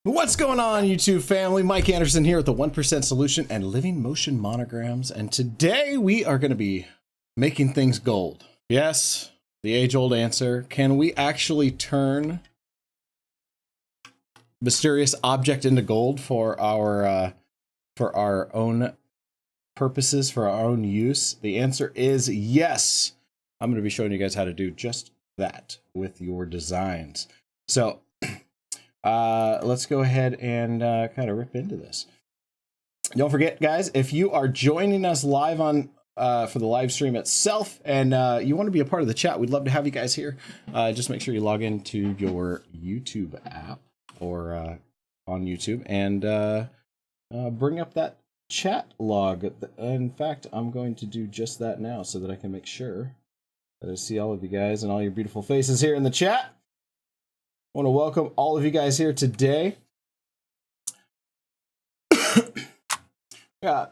What's going on, YouTube family? Mike Anderson here with the 1% Solution and Living Motion Monograms. And today we are going to be making things gold. Yes, the age-old answer. Can we actually turn mysterious object into gold for our own purposes, for our own use? The answer is yes. I'm going to be showing you guys how to do just that with your designs. So let's go ahead and kind of rip into this. Don't forget, guys, if you are joining us live on for the live stream itself and you want to be a part of the chat, we'd love to have you guys here. Just make sure you log into your YouTube app or on YouTube and bring up that chat log. In fact, I'm going to do just that now so that I can make sure that I see all of you guys and all your beautiful faces here in the chat. I want to welcome all of you guys here today. Yeah,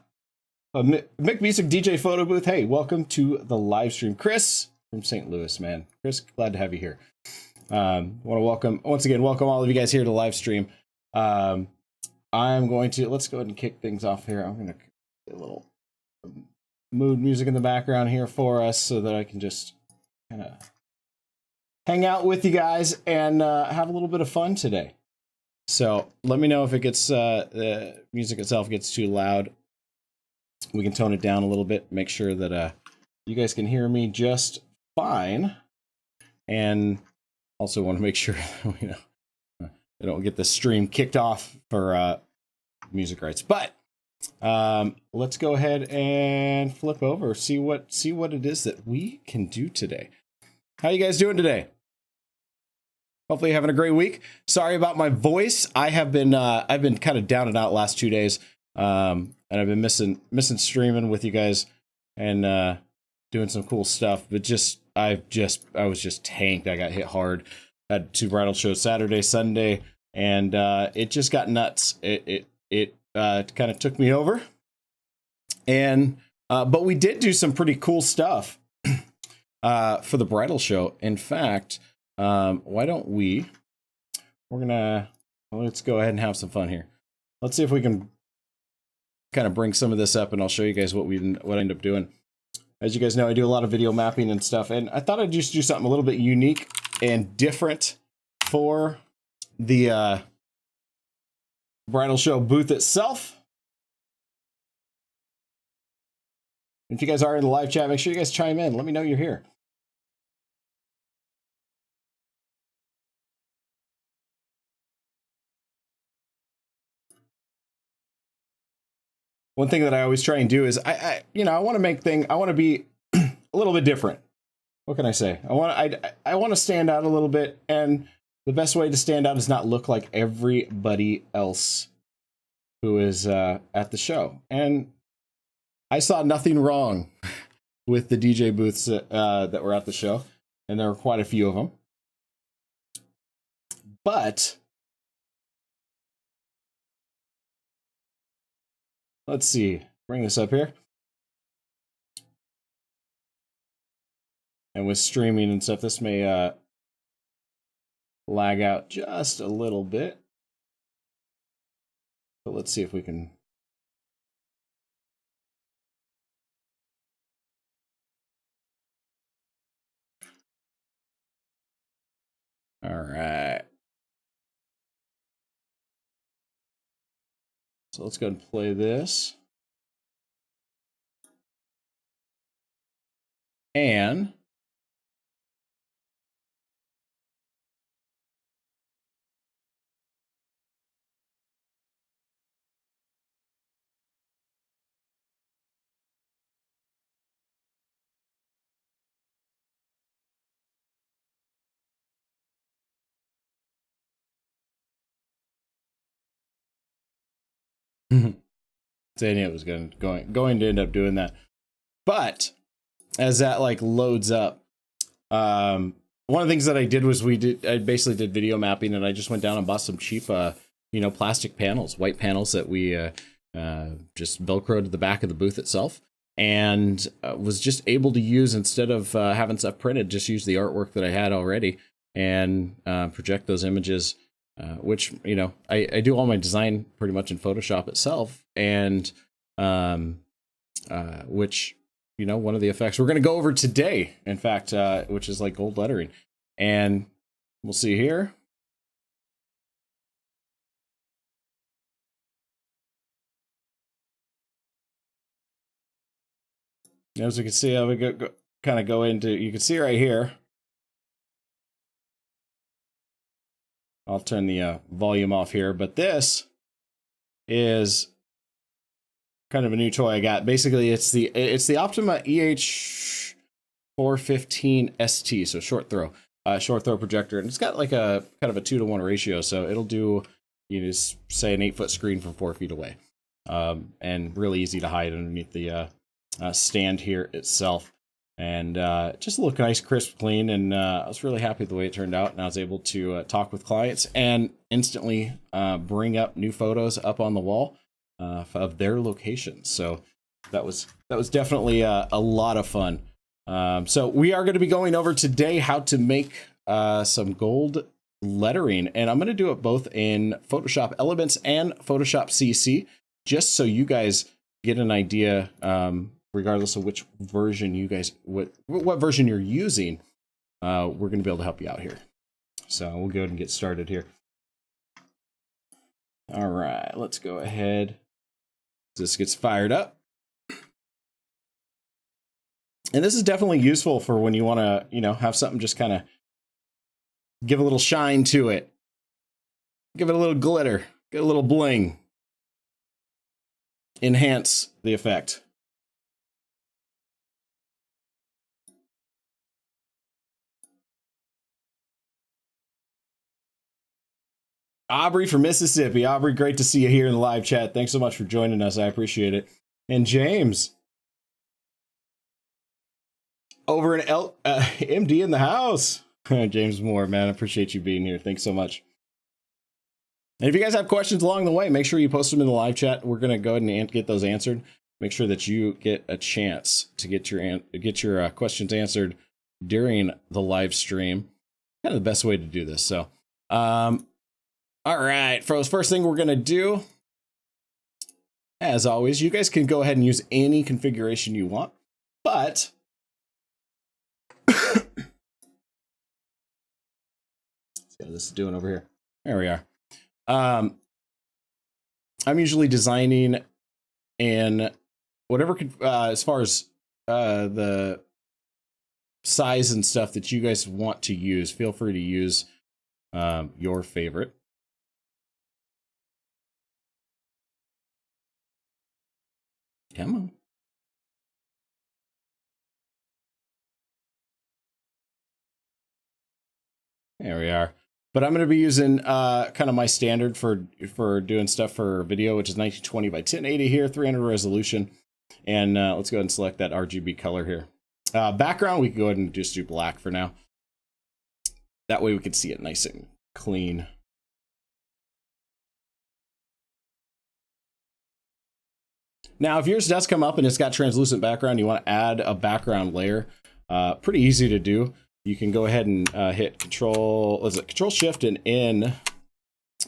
Mick Music DJ Photo Booth. Hey, welcome to the live stream. Chris from St. Louis, man. Chris, glad to have you here. Want to welcome, once again, welcome all of you guys here to the live stream. I'm going to, let's go ahead and kick things off here. I'm going to get a little mood music in the background here for us so that I can just kind of hang out with you guys and have a little bit of fun today. So let me know if it gets the music itself gets too loud. We can tone it down a little bit, make sure that you guys can hear me just fine. And also want to make sure I don't get the stream kicked off for music rights. But let's go ahead and flip over, see what it is that we can do today. How you guys doing today? Hopefully you're having a great week. Sorry about my voice. I've been kind of down and out last 2 days. And I've been missing streaming with you guys and doing some cool stuff. But I was just tanked. I got hit hard. Had 2 bridal shows Saturday, Sunday, and it just got nuts. It kind of took me over. And but we did do some pretty cool stuff for the bridal show. In fact, why don't let's go ahead and have some fun here. Let's see if we can kind of bring some of this up and I'll show you guys what I end up doing. As you guys know, I do a lot of video mapping and stuff, and I thought I'd just do something a little bit unique and different for the bridal show booth itself. If you guys are in the live chat, make sure you guys chime in. Let me know you're here. One thing that I always try and do is I want to be a little bit different. What can I say? I want to stand out a little bit, and the best way to stand out is not look like everybody else who is at the show. And I saw nothing wrong with the DJ booths that were at the show, and there were quite a few of them. But let's see, bring this up here. And with streaming and stuff, this may lag out just a little bit. But let's see if we can. All right. So let's go and play this. And saying it was going to end up doing that. But as that loads up, one of the things that I did was I basically did video mapping, and I just went down and bought some cheap plastic panels, white panels that we just velcroed to the back of the booth itself, and was just able to use, instead of having stuff printed, just use the artwork that I had already and project those images which, you know, I do all my design pretty much in Photoshop itself, and which, you know, one of the effects we're going to go over today, in fact, which is like gold lettering. And we'll see here. As we can see, I would kind of go into, you can see right here. I'll turn the volume off here, but this is kind of a new toy I got. Basically, it's the Optima EH415 ST, so short throw projector, and it's got like a kind of a 2-to-1 ratio, so it'll do, you just say, an 8-foot screen from 4 feet away, and really easy to hide underneath the stand here itself, and just look nice, crisp, clean, and I was really happy with the way it turned out, and I was able to talk with clients and instantly bring up new photos up on the wall of their locations. So that was definitely a lot of fun. So we are going to be going over today how to make some gold lettering, and I'm going to do it both in Photoshop Elements and Photoshop CC, just so you guys get an idea, regardless of which version you guys, what version you're using, we're going to be able to help you out here. So we'll go ahead and get started here. All right, let's go ahead. This gets fired up. And this is definitely useful for when you want to, you know, have something just kind of give a little shine to it. Give it a little glitter, get a little bling. Enhance the effect. Aubrey from Mississippi. Aubrey, great to see you here in the live chat. Thanks so much for joining us. I appreciate it. And James over in MD in the house. James Moore, man, I appreciate you being here. Thanks so much. And if you guys have questions along the way, make sure you post them in the live chat. We're going to go ahead and get those answered. Make sure that you get a chance to get your questions answered during the live stream. Kind of the best way to do this. So, all right, for the first thing we're going to do, as always, you guys can go ahead and use any configuration you want, but let's see how this is doing over here. There we are. I'm usually designing in whatever, as far as the size and stuff that you guys want to use. Feel free to use your favorite. Come on. There we are. But I'm going to be using kind of my standard for doing stuff for video, which is 1920 by 1080 here, 300 resolution. And let's go ahead and select that RGB color here. Background, we can go ahead and just do black for now. That way we can see it nice and clean. Now, if yours does come up and it's got translucent background, you want to add a background layer. Pretty easy to do. You can go ahead and hit Control Shift and N.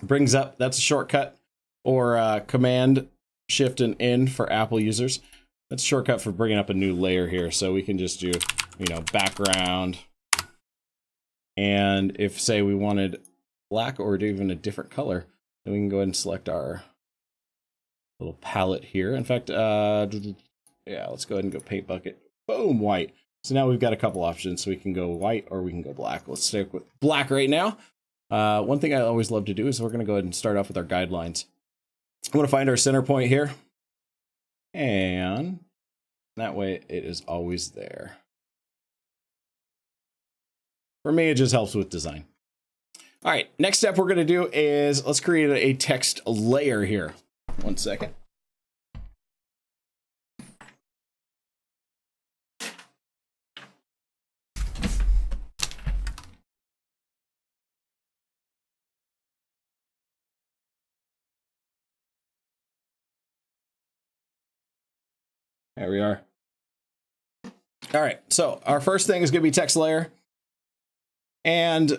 Brings up, that's a shortcut, or Command Shift and N for Apple users. That's a shortcut for bringing up a new layer here. So we can just do, you know, background. And if, say, we wanted black or even a different color, then we can go ahead and select our little palette here. In fact, yeah, let's go ahead and go paint bucket. Boom, white. So now we've got a couple options. So we can go white or we can go black. Let's stick with black right now. One thing I always love to do is we're going to go ahead and start off with our guidelines. I'm going to find our center point here. And that way it is always there. For me, it just helps with design. All right, next step we're going to do is let's create a text layer here. 1 second. There we are. All right, so our first thing is going to be text layer. And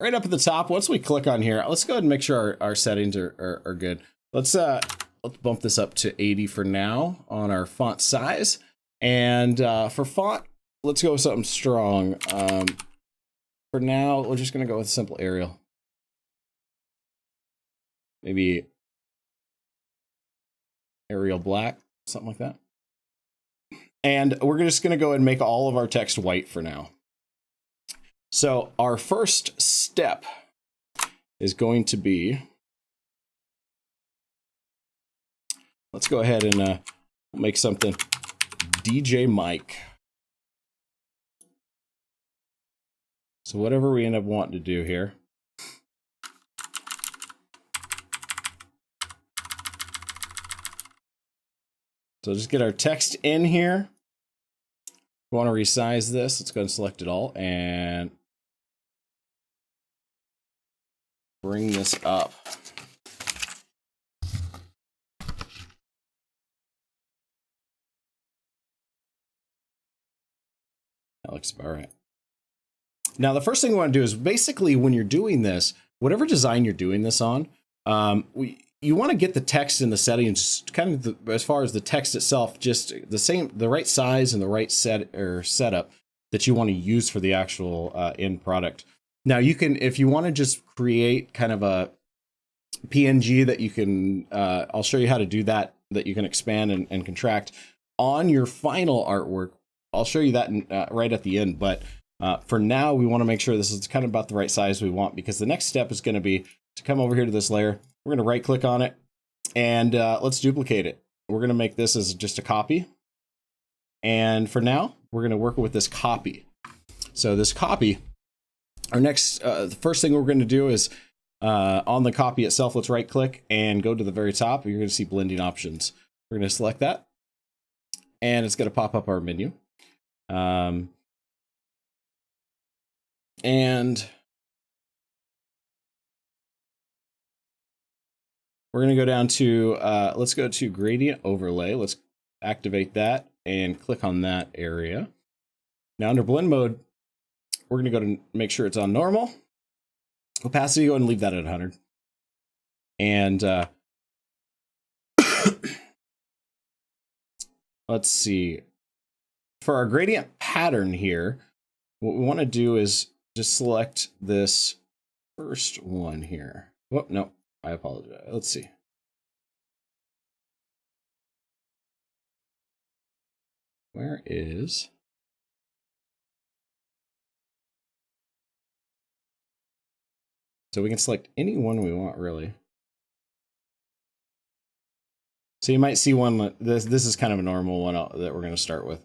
right up at the top, once we click on here, let's go ahead and make sure our settings are good. Let's bump this up to 80 for now on our font size. And for font, let's go with something strong. For now, we're just going to go with simple Arial. Maybe Arial Black, something like that. And we're just going to go ahead and make all of our text white for now. So our first step is going to be, let's go ahead and make something DJ Mike. So whatever we end up wanting to do here. So just get our text in here. We want to resize this. Let's go and select it all and bring this up. That looks about right. Now, the first thing we want to do is basically when you're doing this, whatever design you're doing this on, you want to get the text in the settings kind of as far as the text itself, just the right size and the right setup that you want to use for the actual end product. Now, you can, if you want to just create kind of a PNG that you can, I'll show you how to do that you can expand and contract on your final artwork. I'll show you that right at the end, but for now, we want to make sure this is kind of about the right size we want, because the next step is going to be to come over here to this layer. We're going to right click on it and let's duplicate it. We're going to make this as just a copy. And for now, we're going to work with this copy. So this copy, our next, the first thing we're going to do is on the copy itself, let's right click and go to the very top. You're going to see blending options. We're going to select that and it's going to pop up our menu. And we're going to go down to, let's go to gradient overlay. Let's activate that and click on that area. Now under blend mode, we're going to go to make sure it's on normal. Opacity, go ahead and leave that at 100. And let's see. For our gradient pattern here, what we want to do is just select this first one here. Oh, no, I apologize. Let's see. Where is... So we can select any one we want, really. So you might see one, this is kind of a normal one that we're going to start with.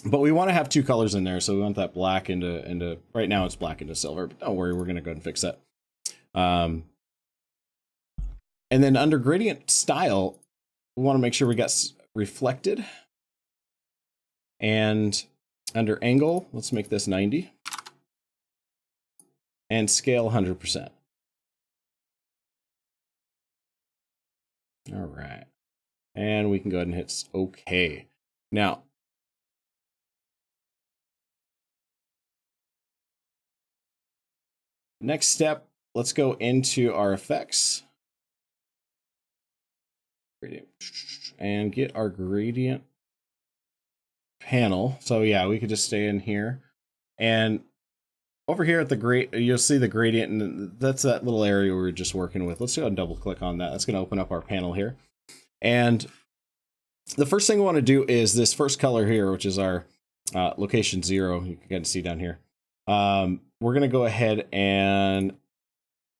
But we want to have two colors in there, so we want that black into right now it's black into silver, but don't worry, we're going to go ahead and fix that. And then under gradient style, we want to make sure we got reflected. And under angle, let's make this 90. And scale 100%. All right. And we can go ahead and hit OK. Now, next step, let's go into our effects and get our gradient panel. So yeah, we could just stay in here. And over here at the you'll see the gradient, and that's that little area we were just working with. Let's go ahead and double click on that. That's going to open up our panel here. And the first thing we want to do is this first color here, which is our location 0. You can get to see down here. We're going to go ahead and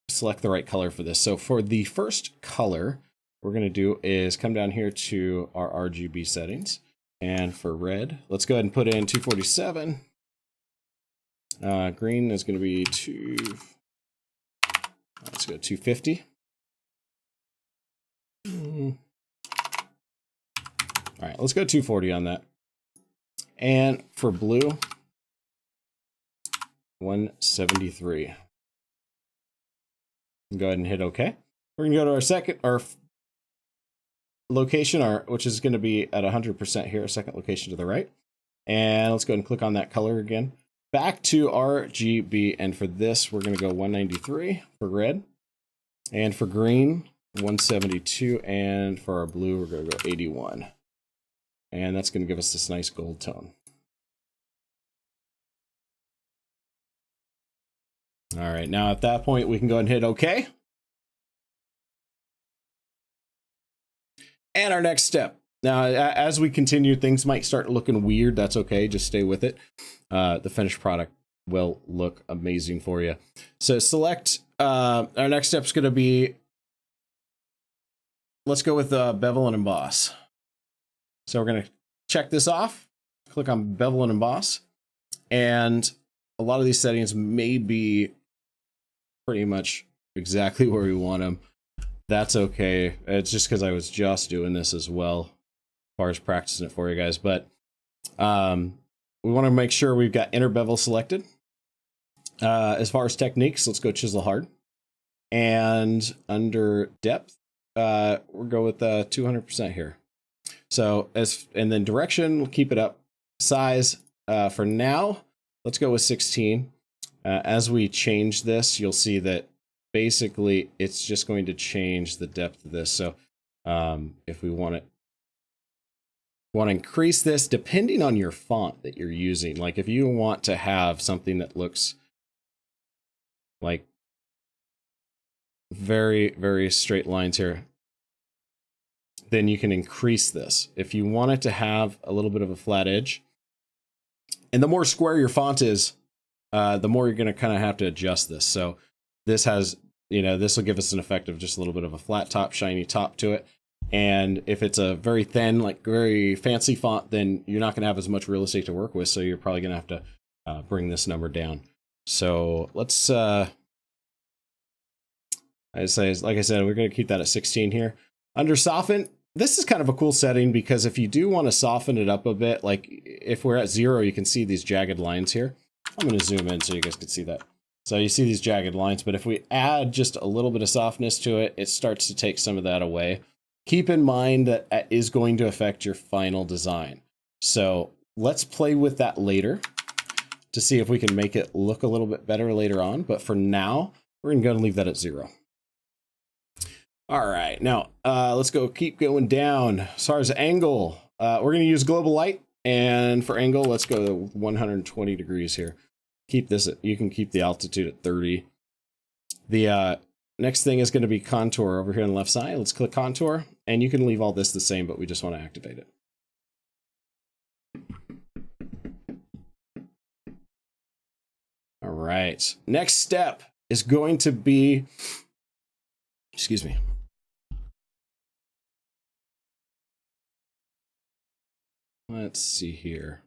select the right color for this. So for the first color, we're going to do is come down here to our RGB settings. And for red, let's go ahead and put in 247. Green is going to be let's go 250. All right, let's go 240 on that. And for blue, 173. Go ahead and hit OK. We're going to go to our location, which is going to be at 100% here, a second location to the right. And let's go ahead and click on that color again. back to RGB. And for this, we're going to go 193 for red. And for green, 172. And for our blue, we're going to go 81. And that's going to give us this nice gold tone. All right, now at that point, we can go ahead and hit OK. And our next step. Now, as we continue, things might start looking weird. That's okay. Just stay with it. The finished product will look amazing for you. So select, our next step is going to be, let's go with bevel and emboss. So we're going to check this off, click on bevel and emboss. And a lot of these settings may be pretty much exactly where we want them. That's okay. It's just because I was just doing this as well, as far as practicing it for you guys. But we want to make sure we've got inner bevel selected. As far as techniques, let's go chisel hard. And under depth, we'll go with 200% here. So and then direction, we'll keep it up. Size, for now, let's go with 16. As we change this, you'll see that basically it's just going to change the depth of this. So if we want to increase this, depending on your font that you're using, like if you want to have something that looks like very, very straight lines here, then you can increase this. If you want it to have a little bit of a flat edge, and the more square your font is, the more you're going to kind of have to adjust this. So this has, this will give us an effect of just a little bit of a flat top, shiny top to it. And if it's a very thin, like very fancy font, then you're not going to have as much real estate to work with. So you're probably going to have to bring this number down. So let's, like I said, we're going to keep that at 16 here. Under soften, this is kind of a cool setting because if you do want to soften it up a bit, like if we're at 0, you can see these jagged lines here. I'm going to zoom in so you guys can see that. So you see these jagged lines, but if we add just a little bit of softness to it, it starts to take some of that away. Keep in mind that is going to affect your final design. So let's play with that later to see if we can make it look a little bit better later on. But for now, we're going to go and leave that at 0. All right, now let's keep going down. As far as angle, we're going to use global light. And for angle, let's go to 120 degrees here. Keep this you can keep the altitude at 30. The next thing is going to be contour over here on the left side. Let's click contour, and you can leave all this the same, but we just want to activate it. All right, next step is going to be, excuse me. Let's see here.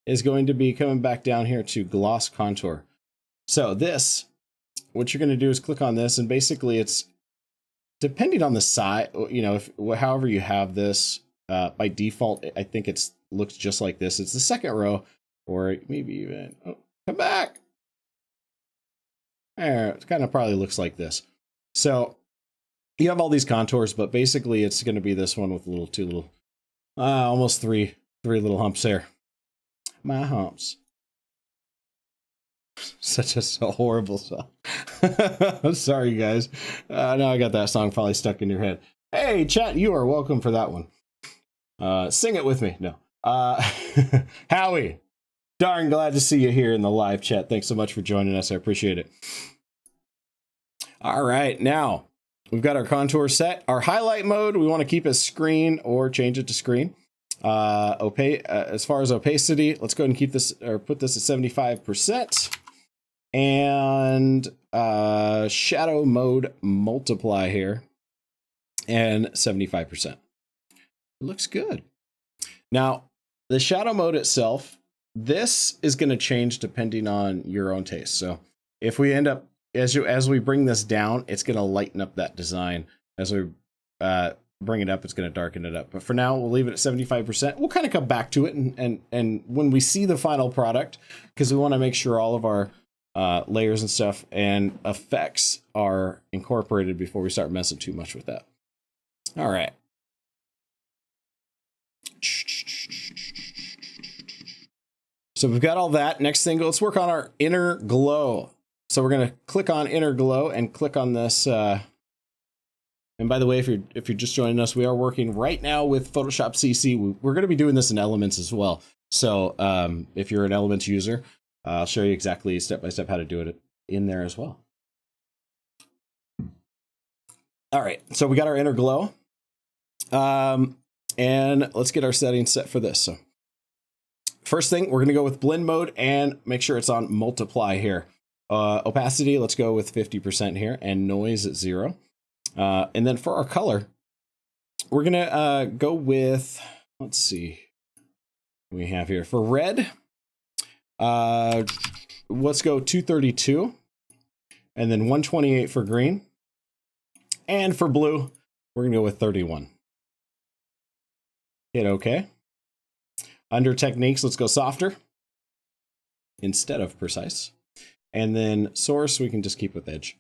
Is going to be coming back down here to gloss contour. So this, what you're going to do is click on this, and basically it's depending on the size, if however you have this, by default, I think looks just like this. It's the second row, or maybe even, come back. There, it kind of probably looks like this. So you have all these contours, but basically it's going to be this one with almost three little humps there. My humps. Such a horrible song. I'm sorry, guys. Now I got that song probably stuck in your head. Hey, chat, you are welcome for that one. Sing it with me. No. Howie, darn glad to see you here in the live chat. Thanks so much for joining us. I appreciate it. All right, now we've got our contour set. Our highlight mode, we want to keep as screen or change it to screen. As far as opacity, let's go ahead and keep this or put this at 75%. And shadow mode multiply here and 75%. Looks good. Now, the shadow mode itself, this is going to change depending on your own taste. So if we end up, as we bring this down, it's going to lighten up that design. As we bring it up, it's going to darken it up. But for now, we'll leave it at 75%. We'll kind of come back to it and when we see the final product, because we want to make sure all of our layers and stuff and effects are incorporated before we start messing too much with that. All right. So we've got all that. Next thing, let's work on our inner glow. So we're going to click on inner glow and click on this. And by the way, if you're just joining us, we are working right now with Photoshop CC. We're going to be doing this in Elements as well. So if you're an Elements user, I'll show you exactly step by step how to do it in there as well. All right, so we got our inner glow. And let's get our settings set for this. So first thing, we're going to go with blend mode and make sure it's on multiply here. Opacity, let's go with 50% here, and noise at 0. And then for our color, we're going to go with, let's see, what we have here. For red, let's go 232, and then 128 for green. And for blue, we're going to go with 31. Hit OK. Under techniques, let's go softer instead of precise. And then source, we can just keep with edge.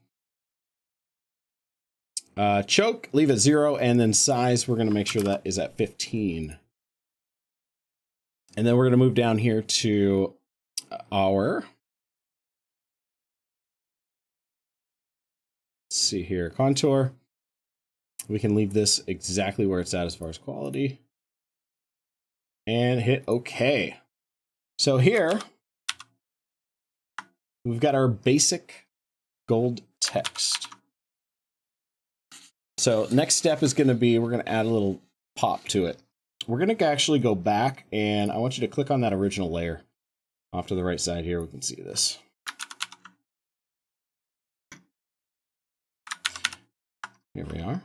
Choke, leave at 0. And then size, we're going to make sure that is at 15. And then we're going to move down here to our, let's see here, contour. We can leave this exactly where it's at as far as quality. And hit OK. So here, we've got our basic gold text. So next step is going to be, we're going to add a little pop to it. We're going to actually go back, and I want you to click on that original layer. Off to the right side here, we can see this. Here we are.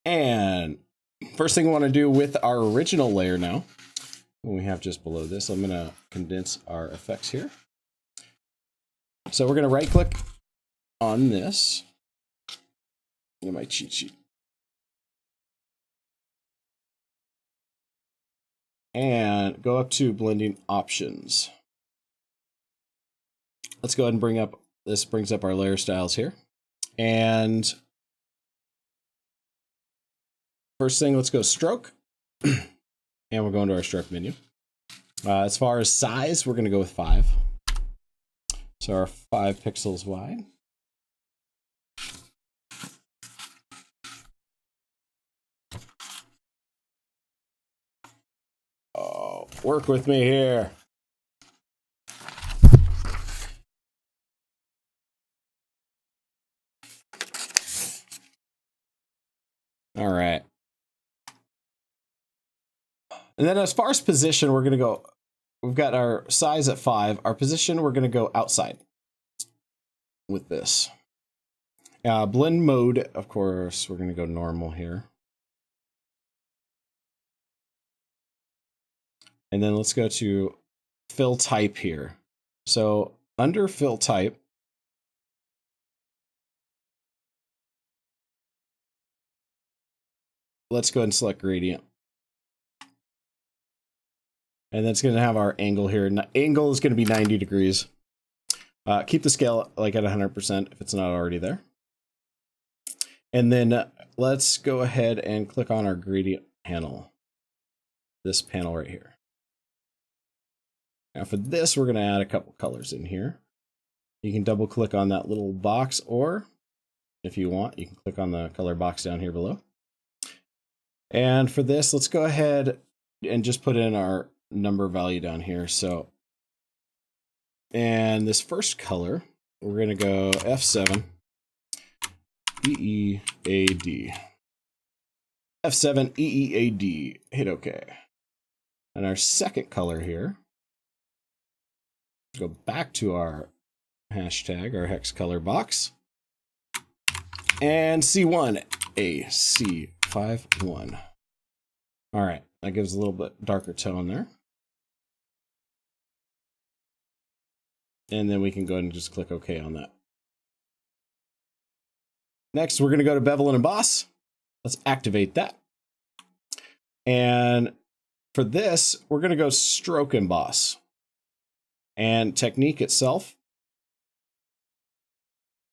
And first thing I want to do with our original layer now, what we have just below this, I'm going to condense our effects here. So we're going to right click on this. Get my cheat sheet. And go up to blending options. Let's go ahead and bring up, this brings up our layer styles here. And first thing, let's go stroke. And we're going to our stroke menu. As far as size, we're going to go with 5. So our 5 pixels wide. Oh, work with me here. All right. And then as far as position, we're going to go, we've got our size at 5. Our position, we're going to go outside with this. Blend mode, of course, we're going to go normal here. And then let's go to fill type here. So under fill type, let's go ahead and select gradient. And that's going to have our angle here. Angle is going to be 90 degrees. Keep the scale like at 100% if it's not already there. And then let's go ahead and click on our gradient panel. This panel right here. Now for this, we're going to add a couple colors in here. You can double click on that little box, or if you want, you can click on the color box down here below. And for this, let's go ahead and just put in our number value down here. So, and this first color, we're going to go F7 EEAD. F7 EEAD. Hit OK. And our second color here, go back to our hashtag, our hex color box, and C1 AC51. All right, that gives a little bit darker tone there. And then we can go ahead and just click OK on that. Next, we're going to go to bevel and emboss. Let's activate that. And for this, we're going to go stroke emboss. And technique itself,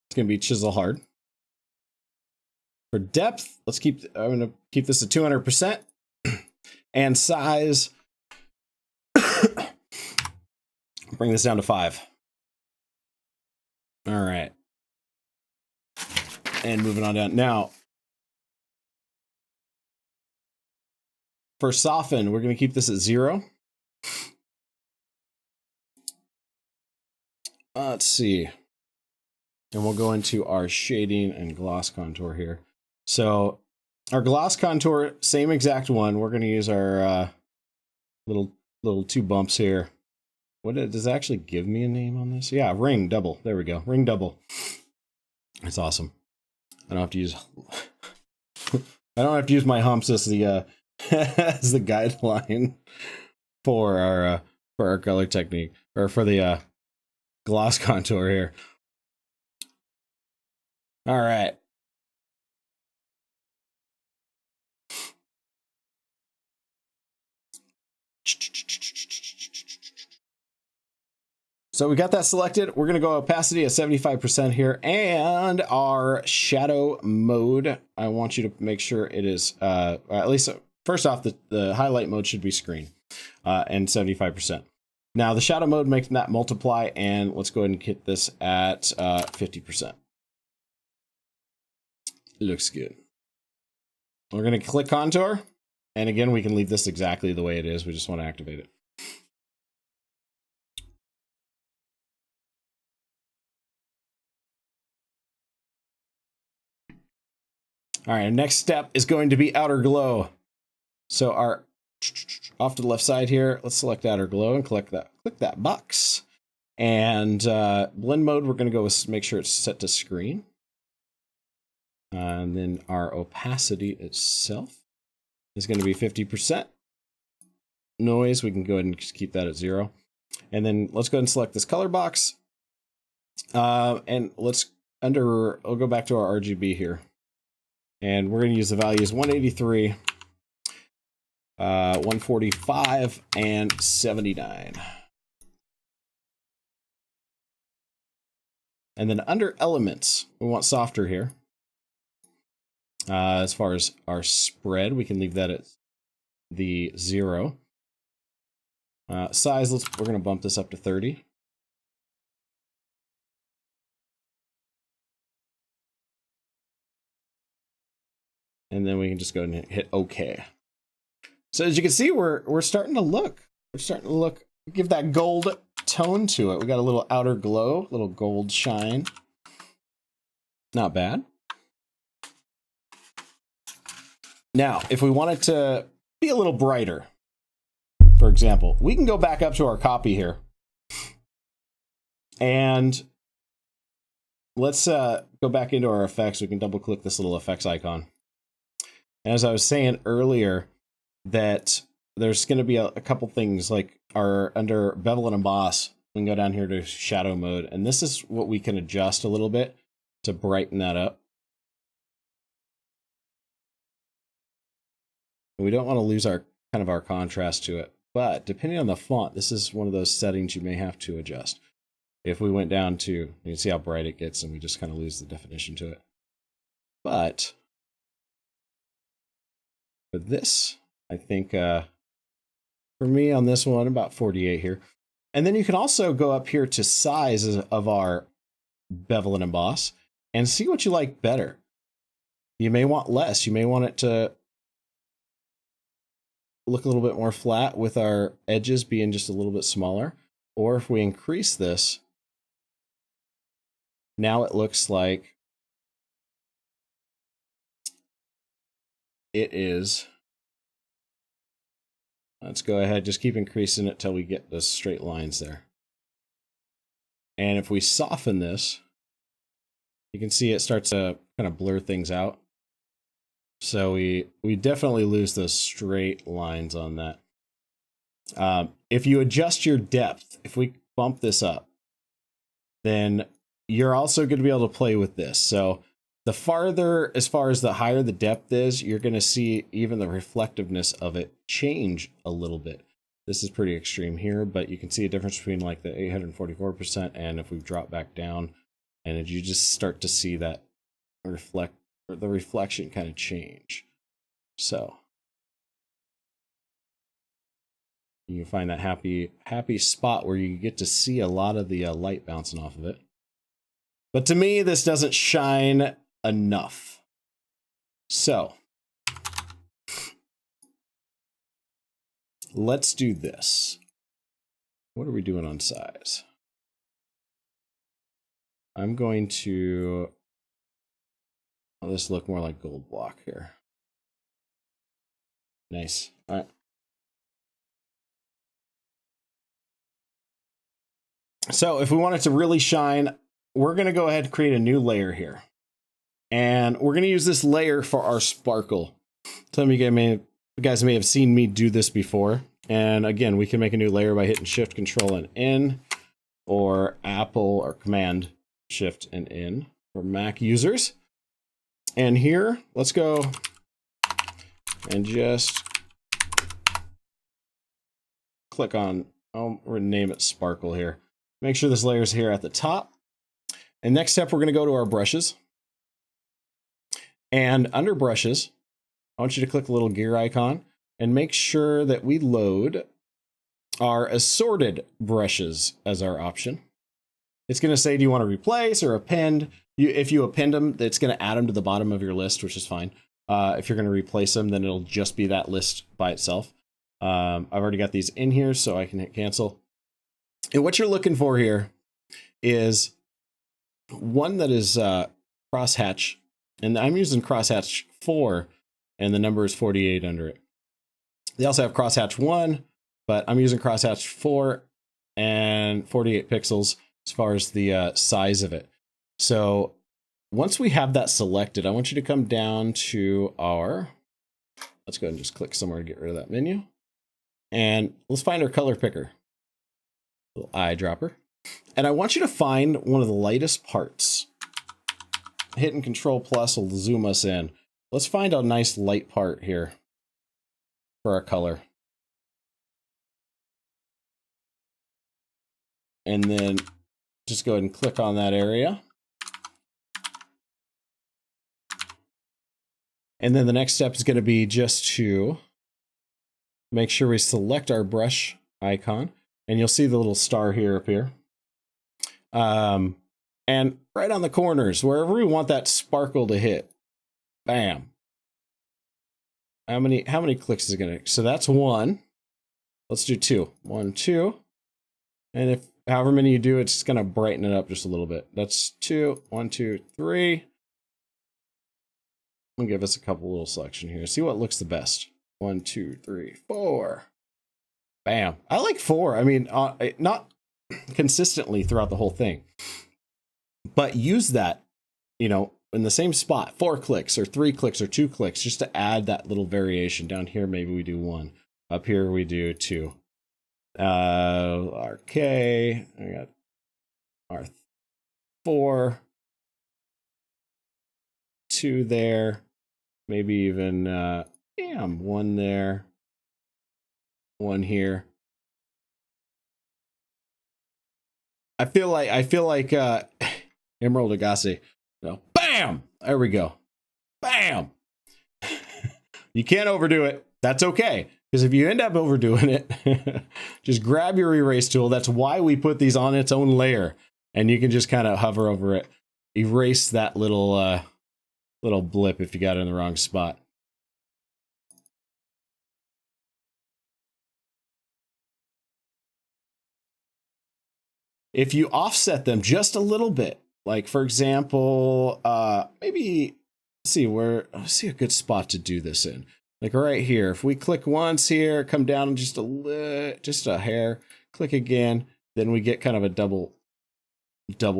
it's going to be chisel hard. For depth, I'm going to keep this at 200%. And size, bring this down to 5. All right. And moving on down. Now, for soften, we're going to keep this at 0. Let's see. And we'll go into our shading and gloss contour here. So our gloss contour, same exact one. We're going to use our little 2 bumps here. Does it actually give me a name on this? Yeah, ring double. There we go. Ring double. It's awesome. I don't have to use my humps as the as the guideline for our color technique, or for the gloss contour here. All right. So we got that selected. We're going to go opacity at 75% here, and our shadow mode, I want you to make sure it is, at least first off, the highlight mode should be screen, and 75%. Now the shadow mode, making that multiply, and let's go ahead and hit this at 50%. Looks good. We're going to click contour, and again, we can leave this exactly the way it is. We just want to activate it. All right, next step is going to be outer glow. So our off to the left side here, let's select outer glow and click that box. And blend mode, we're going to go with, make sure it's set to screen. And then our opacity itself is going to be 50%. Noise, we can go ahead and just keep that at 0. And then let's go ahead and select this color box. And I'll go back to our RGB here. And we're going to use the values 183, 145, and 79. And then under elements, we want softer here. As far as our spread, we can leave that at the 0. Size, we're going to bump this up to 30. And then we can just go and hit OK. So as you can see, we're starting to look. Give that gold tone to it. We got a little outer glow, little gold shine. Not bad. Now, if we want it to be a little brighter, for example, we can go back up to our copy here. And let's go back into our effects. We can double click this little effects icon. And as I was saying earlier, that there's going to be a couple things like under bevel and emboss, we can go down here to shadow mode. And this is what we can adjust a little bit to brighten that up. We don't want to lose our contrast to it, but depending on the font, this is one of those settings you may have to adjust. If we went down to, you can see how bright it gets, and we just kind of lose the definition to it. But for this, I think for me on this one, about 48 here. And then you can also go up here to size of our bevel and emboss and see what you like better. You may want less. You may want it to look a little bit more flat with our edges being just a little bit smaller. Or if we increase this, now it looks like it is. Let's go ahead, just keep increasing it till we get the straight lines there. And if we soften this, you can see it starts to kind of blur things out. So we definitely lose those straight lines on that. If you adjust your depth, if we bump this up, then you're also going to be able to play with this. So the farther, as far as the higher the depth is, you're going to see even the reflectiveness of it change a little bit. This is pretty extreme here, but you can see a difference between like the 844% and if we drop back down, and you just start to see that the reflection kind of change. So you find that happy spot where you get to see a lot of the light bouncing off of it. But to me, this doesn't shine enough. So let's do this. What are we doing on size? I'm going to, oh, this look more like gold block here. Nice. All right. So if we want it to really shine, we're going to go ahead and create a new layer here. And we're going to use this layer for our sparkle. Some of you guys may have seen me do this before. And again, we can make a new layer by hitting Shift, Control, and N, or Apple or Command, Shift, and N for Mac users. And here, let's go and just click on, we're going to name it Sparkle here. Make sure this layer is here at the top. And next step, we're going to go to our brushes. And under brushes, I want you to click the little gear icon and make sure that we load our assorted brushes as our option. It's going to say, do you want to replace or append? If you append them, it's going to add them to the bottom of your list, which is fine. If you're going to replace them, then it'll just be that list by itself. I've already got these in here, so I can hit cancel. And what you're looking for here is one that is crosshatch, and I'm using crosshatch 4, and the number is 48 under it. They also have crosshatch 1, but I'm using crosshatch 4 and 48 pixels as far as the size of it. So once we have that selected, I want you to come down to our, let's go ahead and just click somewhere to get rid of that menu. And let's find our color picker, little eyedropper. And I want you to find one of the lightest parts. Hitting Control Plus will zoom us in. Let's find a nice light part here for our color. And then just go ahead and click on that area. And then the next step is going to be just to make sure we select our brush icon. And you'll see the little star here up here. And right on the corners, wherever we want that sparkle to hit. Bam. How many clicks is it going to? So that's 1. Let's do 2. 1, 2. And if however many you do, it's just going to brighten it up just a little bit. That's 2. 1, 2, 3. I'll give us a couple little selection here. See what looks the best. 1, 2, 3, 4. Bam. I like 4. I mean, not consistently throughout the whole thing, but use that, you know, in the same spot, 4 clicks or 3 clicks or 2 clicks, just to add that little variation. Down here, maybe we do 1. Up here, we do 2. RK, I got R4, 2 there, maybe even, 1 there, 1 here. I feel like Emerald Agassi. So, bam! There we go. Bam! You can't overdo it. That's okay. Because if you end up overdoing it, just grab your erase tool. That's why we put these on its own layer. And you can just kind of hover over it. Erase that little little blip if you got it in the wrong spot. If you offset them just a little bit, like for example, maybe see a good spot to do this in. Like right here, if we click once here, come down just a hair, click again, then we get kind of a double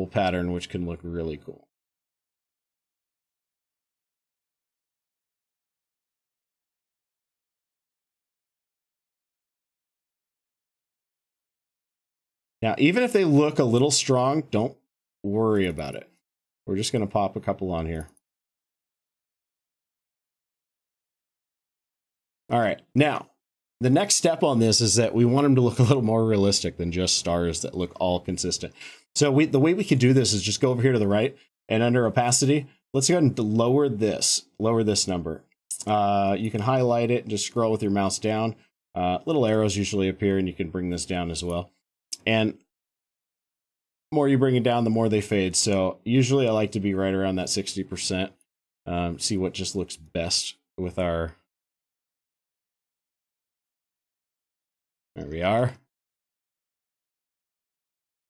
pattern, which can look really cool. Now, even if they look a little strong, don't worry about it. We're just going to pop a couple on here. All right. Now, the next step on this is that we want them to look a little more realistic than just stars that look all consistent. So the way we could do this is just go over here to the right, and under opacity, let's go ahead and lower this number. You can highlight it and just scroll with your mouse down. Little arrows usually appear, and you can bring this down as well. And the more you bring it down, the more they fade. So usually I like to be right around that 60%. See what just looks best with our... There we are.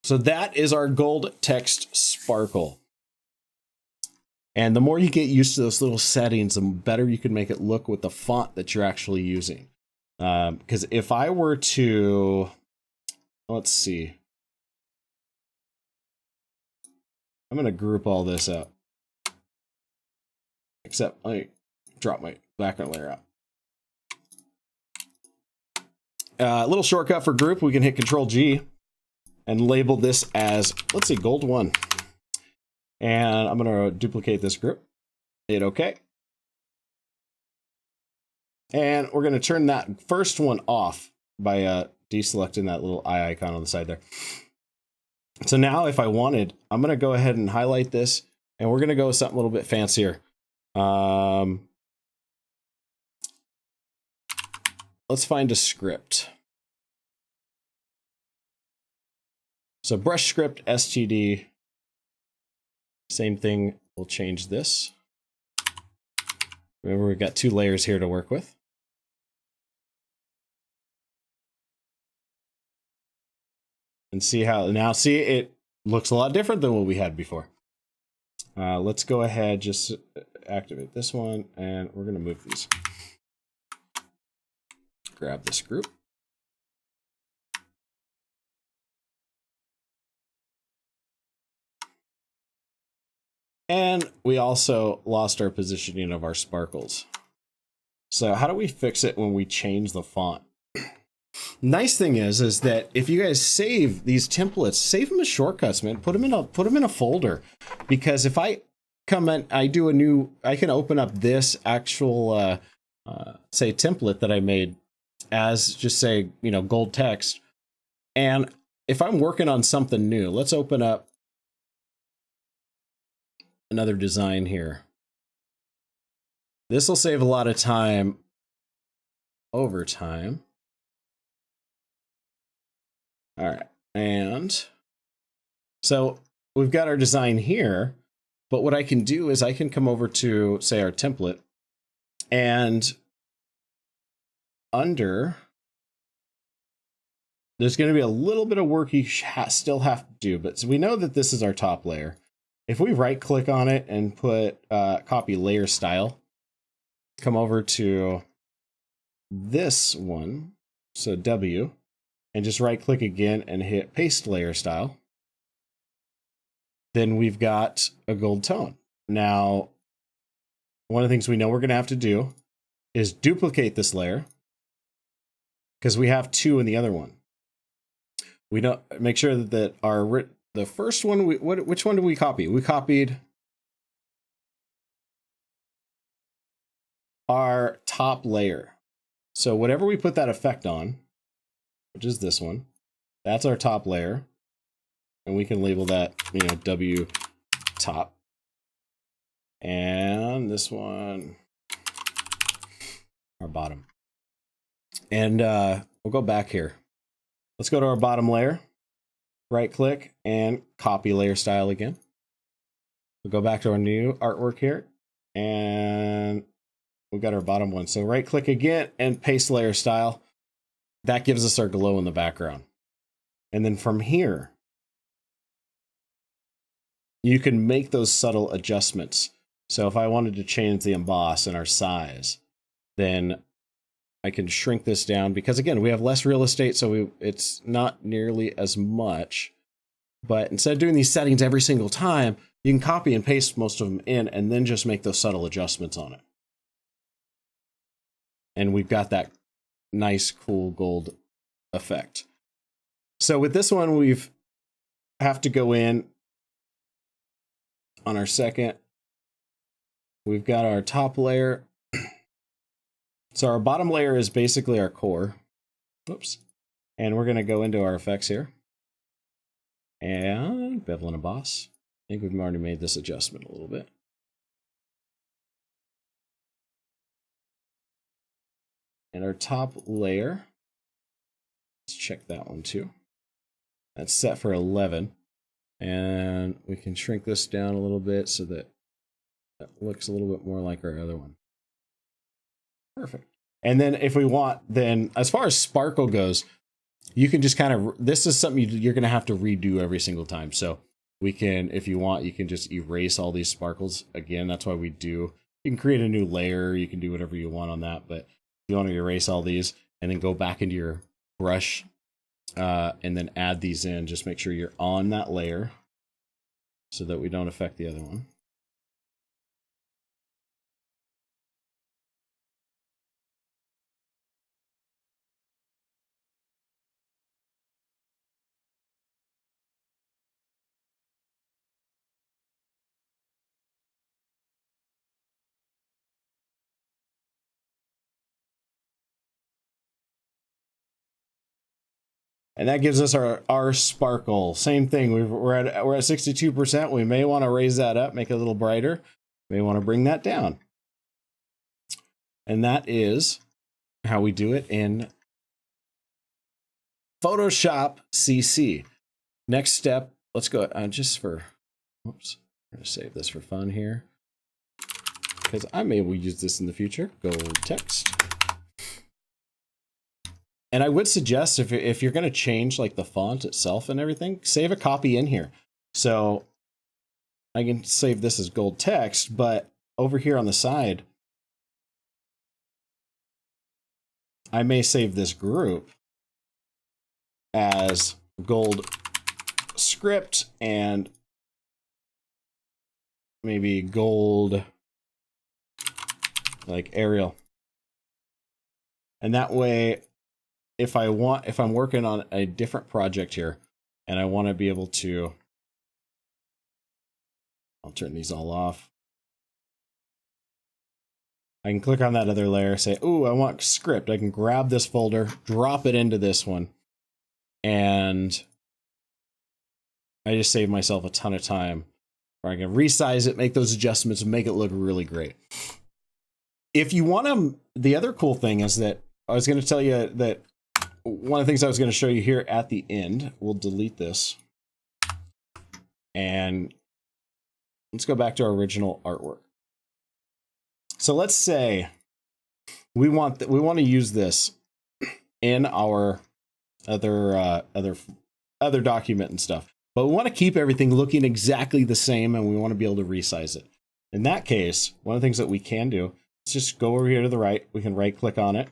So that is our gold text sparkle. And the more you get used to those little settings, the better you can make it look with the font that you're actually using. Because if I were to, let's see, I'm going to group all this up. Except let me drop my background layer out. A little shortcut for group, we can hit Control-G and label this as, let's see, gold 1. And I'm going to duplicate this group. Hit OK. And we're going to turn that first one off by deselecting that little eye icon on the side there. So now if I wanted, I'm going to go ahead and highlight this, and we're going to go with something a little bit fancier. Let's find a script. So brush script std. Same thing, we'll change this. Remember, we've got 2 layers here to work with. And see how, now see, it looks a lot different than what we had before. Let's go ahead, just activate this one, and we're going to move these. Grab this group. And we also lost our positioning of our sparkles. So how do we fix it when we change the font? Nice thing is that if you guys save these templates, save them as shortcuts, man. Put them in a folder, because if I come in, I can open up this actual say template that I made as just say, you know, gold text. And if I'm working on something new, let's open up another design here. This will save a lot of time over time. All right, and so we've got our design here, but what I can do is I can come over to, say, our template, and under, there's going to be a little bit of work you still have to do, but so we know that this is our top layer. If we right click on it and put copy layer style, come over to this one, so W, and just right click again and hit paste layer style, then we've got a gold tone. Now, one of the things we know we're going to have to do is duplicate this layer, because we have 2 in the other one. We don't make sure that our the first one, which one did we copy? We copied our top layer. So whatever we put that effect on, which is this one, that's our top layer. And we can label that, you know, W top. And this one, our bottom. And we'll go back here. Let's go to our bottom layer. Right click and copy layer style again. We'll go back to our new artwork here, and we've got our bottom one. So right click again and paste layer style. That gives us our glow in the background. And then from here, you can make those subtle adjustments. So if I wanted to change the emboss and our size, then I can shrink this down, because again, we have less real estate, so it's not nearly as much. But instead of doing these settings every single time, you can copy and paste most of them in and then just make those subtle adjustments on it. And we've got that nice, cool gold effect. So with this one, we've have to go in on our second. We've got our top layer. So our bottom layer is basically our core. Whoops. And we're going to go into our effects here. And bevel and emboss. I think we've already made this adjustment a little bit. And our top layer, let's check that one too. That's set for 11. And we can shrink this down a little bit so that that looks a little bit more like our other one. Perfect. And then if we want, then as far as sparkle goes, you can just kind of, this is something you're going to have to redo every single time. So we can, if you want, you can just erase all these sparkles. Again, that's why we do, you can create a new layer. You can do whatever you want on that. But if you want to erase all these and then go back into your brush and then add these in, just make sure you're on that layer so that we don't affect the other one. And that gives us our sparkle. Same thing. We're at 62%. We may want to raise that up, make it a little brighter. We may want to bring that down. And that is how we do it in Photoshop CC. Next step, let's go just for, oops, I'm going to save this for fun here, because I may will use this in the future. Gold text. And I would suggest if you're going to change like the font itself and everything, save a copy in here. So I can save this as gold text, but over here on the side, I may save this group as gold script and maybe gold like Arial. And that way, if I'm working on a different project here and I want to be able to, I'll turn these all off. I can click on that other layer, say, ooh, I want script. I can grab this folder, drop it into this one, and I just saved myself a ton of time. Or I can resize it, make those adjustments, and make it look really great. If you want to, the other cool thing is that I was going to tell you that one of the things I was going to show you here at the end, we'll delete this. And let's go back to our original artwork. So let's say we want to use this in our other document and stuff, but we want to keep everything looking exactly the same, and we want to be able to resize it. In that case, one of the things that we can do is just go over here to the right. We can right click on it.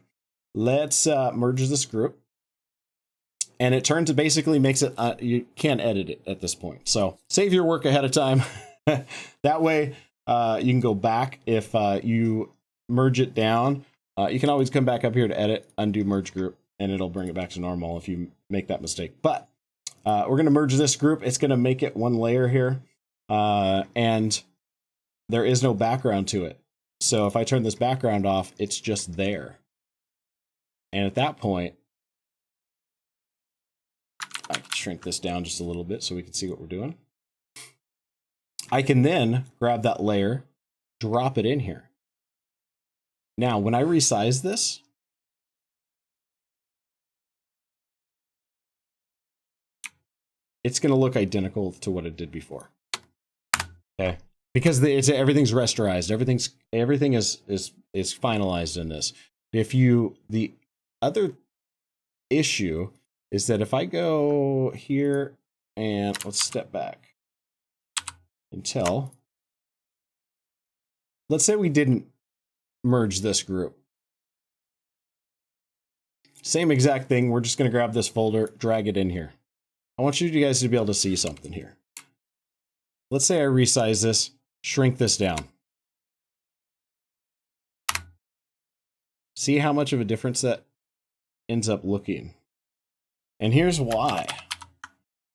Let's merge this group. And it turns, it basically makes it, you can't edit it at this point. So save your work ahead of time. That way you can go back. If you merge it down, you can always come back up here to edit, undo merge group, and it'll bring it back to normal if you make that mistake. But we're going to merge this group. It's going to make it one layer here. And there is no background to it. So if I turn this background off, it's just there. And at that point, I can shrink this down just a little bit so we can see what we're doing. I can then grab that layer, drop it in here. Now, when I resize this, it's going to look identical to what it did before. Okay, because everything's rasterized, everything is finalized in this. The other issue is that if I go here and let's step back until, let's say we didn't merge this group. Same exact thing. We're just going to grab this folder, drag it in here. I want you guys to be able to see something here. Let's say I resize this, shrink this down. See how much of a difference that ends up looking. And here's why.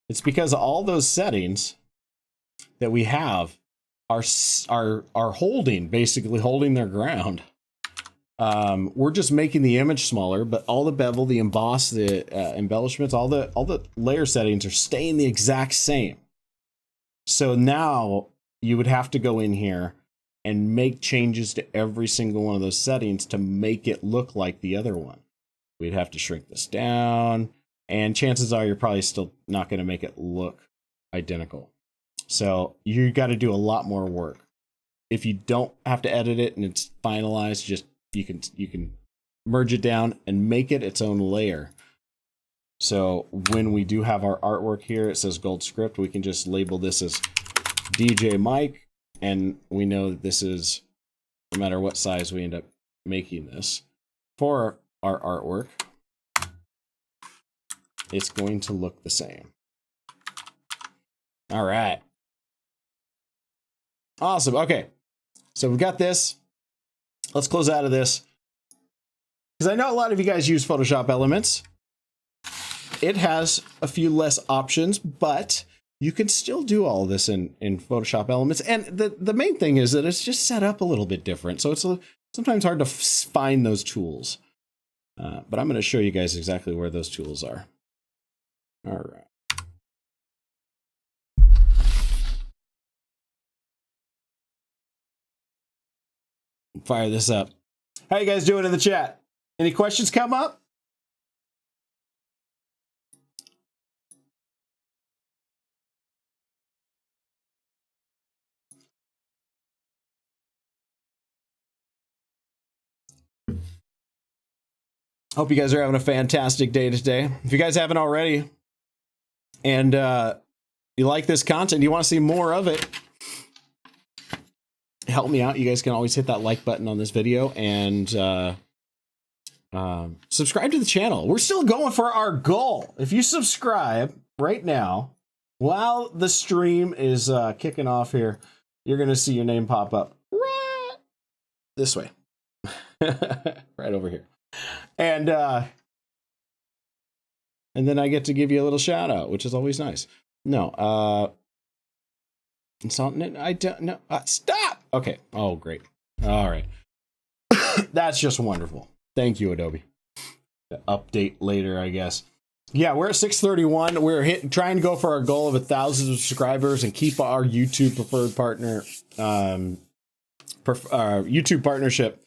It's because all those settings that we have are basically holding their ground. We're just making the image smaller, but all the bevel, the emboss, the embellishments, all the layer settings are staying the exact same. So now you would have to go in here and make changes to every single one of those settings to make it look like the other one. We'd have to shrink this down, and chances are you're probably still not going to make it look identical. So you got to do a lot more work. If you don't have to edit it and it's finalized, just you can merge it down and make it its own layer. So when we do have our artwork here, it says Gold Script, we can just label this as DJ Mike, and we know that this is, no matter what size we end up making this for our artwork, it's going to look the same. All right. Awesome. Okay. So we've got this. Let's close out of this, because I know a lot of you guys use Photoshop Elements. It has a few less options, but you can still do all this in Photoshop Elements. And the main thing is that it's just set up a little bit different. So it's sometimes hard to find those tools. But I'm going to show you guys exactly where those tools are. All right. Fire this up. How you guys doing in the chat? Any questions come up? Hope you guys are having a fantastic day today. If you guys haven't already, and you like this content, you want to see more of it, help me out. You guys can always hit that like button on this video and subscribe to the channel. We're still going for our goal. If you subscribe right now, while the stream is kicking off here, you're going to see your name pop up right this way, right over here. And then I get to give you a little shout out, which is always nice. No, I don't know. Stop. Okay. Oh, great. All right. That's just wonderful. Thank you, Adobe. The update later, I guess. Yeah, we're at 631. We're trying to go for our goal of 1,000 subscribers and keep our YouTube preferred partner, YouTube partnership.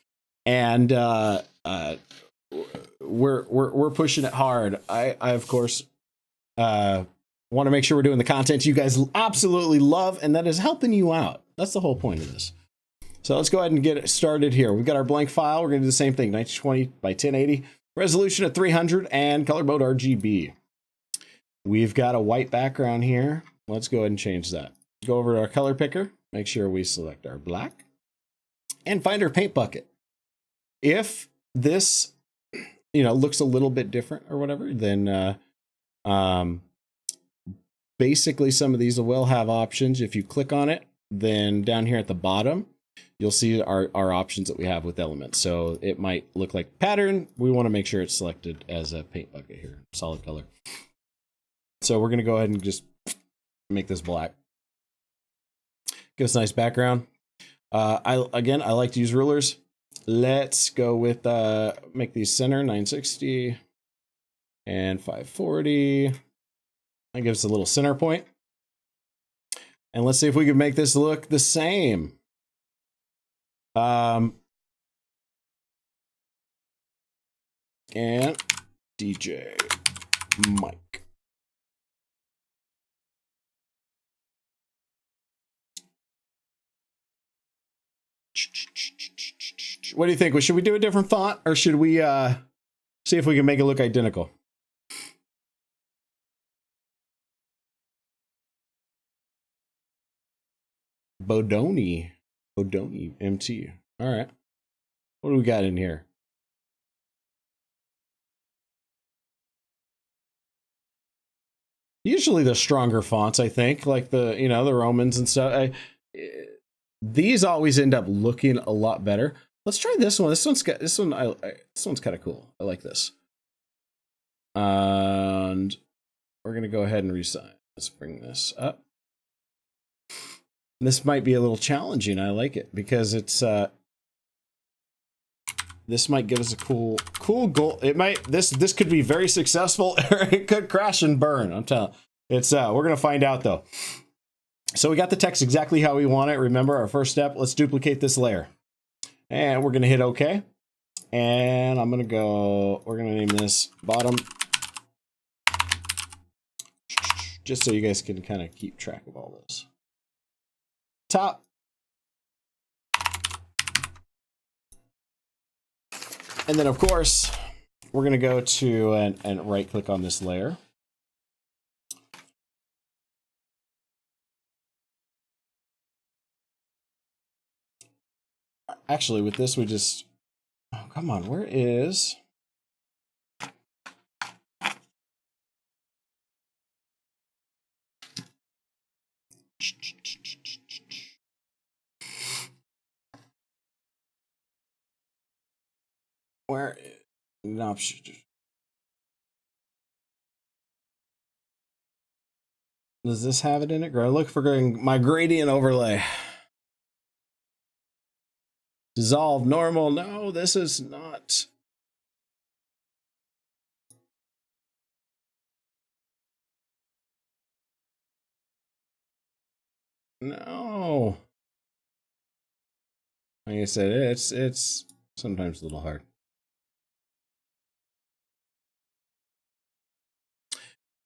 And we're pushing it hard. I of course want to make sure we're doing the content you guys absolutely love and that is helping you out. That's the whole point of this. So let's go ahead and get it started here. We've got our blank file. We're going to do the same thing, 1920 by 1080, resolution at 300, and color mode RGB. We've got a white background here. Let's go ahead and change that. Go over to our color picker, make sure we select our black, and find our paint bucket. If this, looks a little bit different or whatever, then basically some of these will have options. If you click on it, then down here at the bottom, you'll see our options that we have with elements. So it might look like pattern. We want to make sure it's selected as a paint bucket here, solid color. So we're going to go ahead and just make this black. Give us a nice background. I like to use rulers. Let's go with, make these center 960 and 540. That gives us a little center point. And let's see if we can make this look the same. And DJ Mike. What do you think? Should we do a different font, or should we see if we can make it look identical? Bodoni MT. All right. What do we got in here? Usually the stronger fonts, I think, like the Romans and stuff. These always end up looking a lot better. Let's try this one. This one's kind of cool. I like this. And we're gonna go ahead and resize. Let's bring this up. This might be a little challenging. I like it because it's this might give us a cool goal. It might this could be very successful, or it could crash and burn. I'm telling you. It's we're gonna find out though. So we got the text exactly how we want it. Remember our first step, let's duplicate this layer. And we're gonna hit OK. And I'm gonna go, we're gonna name this bottom. Just so you guys can kind of keep track of all this. Top. And then of course, we're gonna go to and right click on this layer. Actually, with this, we just, oh, come on, where is, where, no, does this have it in it? Look for my gradient overlay. Dissolve normal. No, this is not. No. Like I said, it's sometimes a little hard.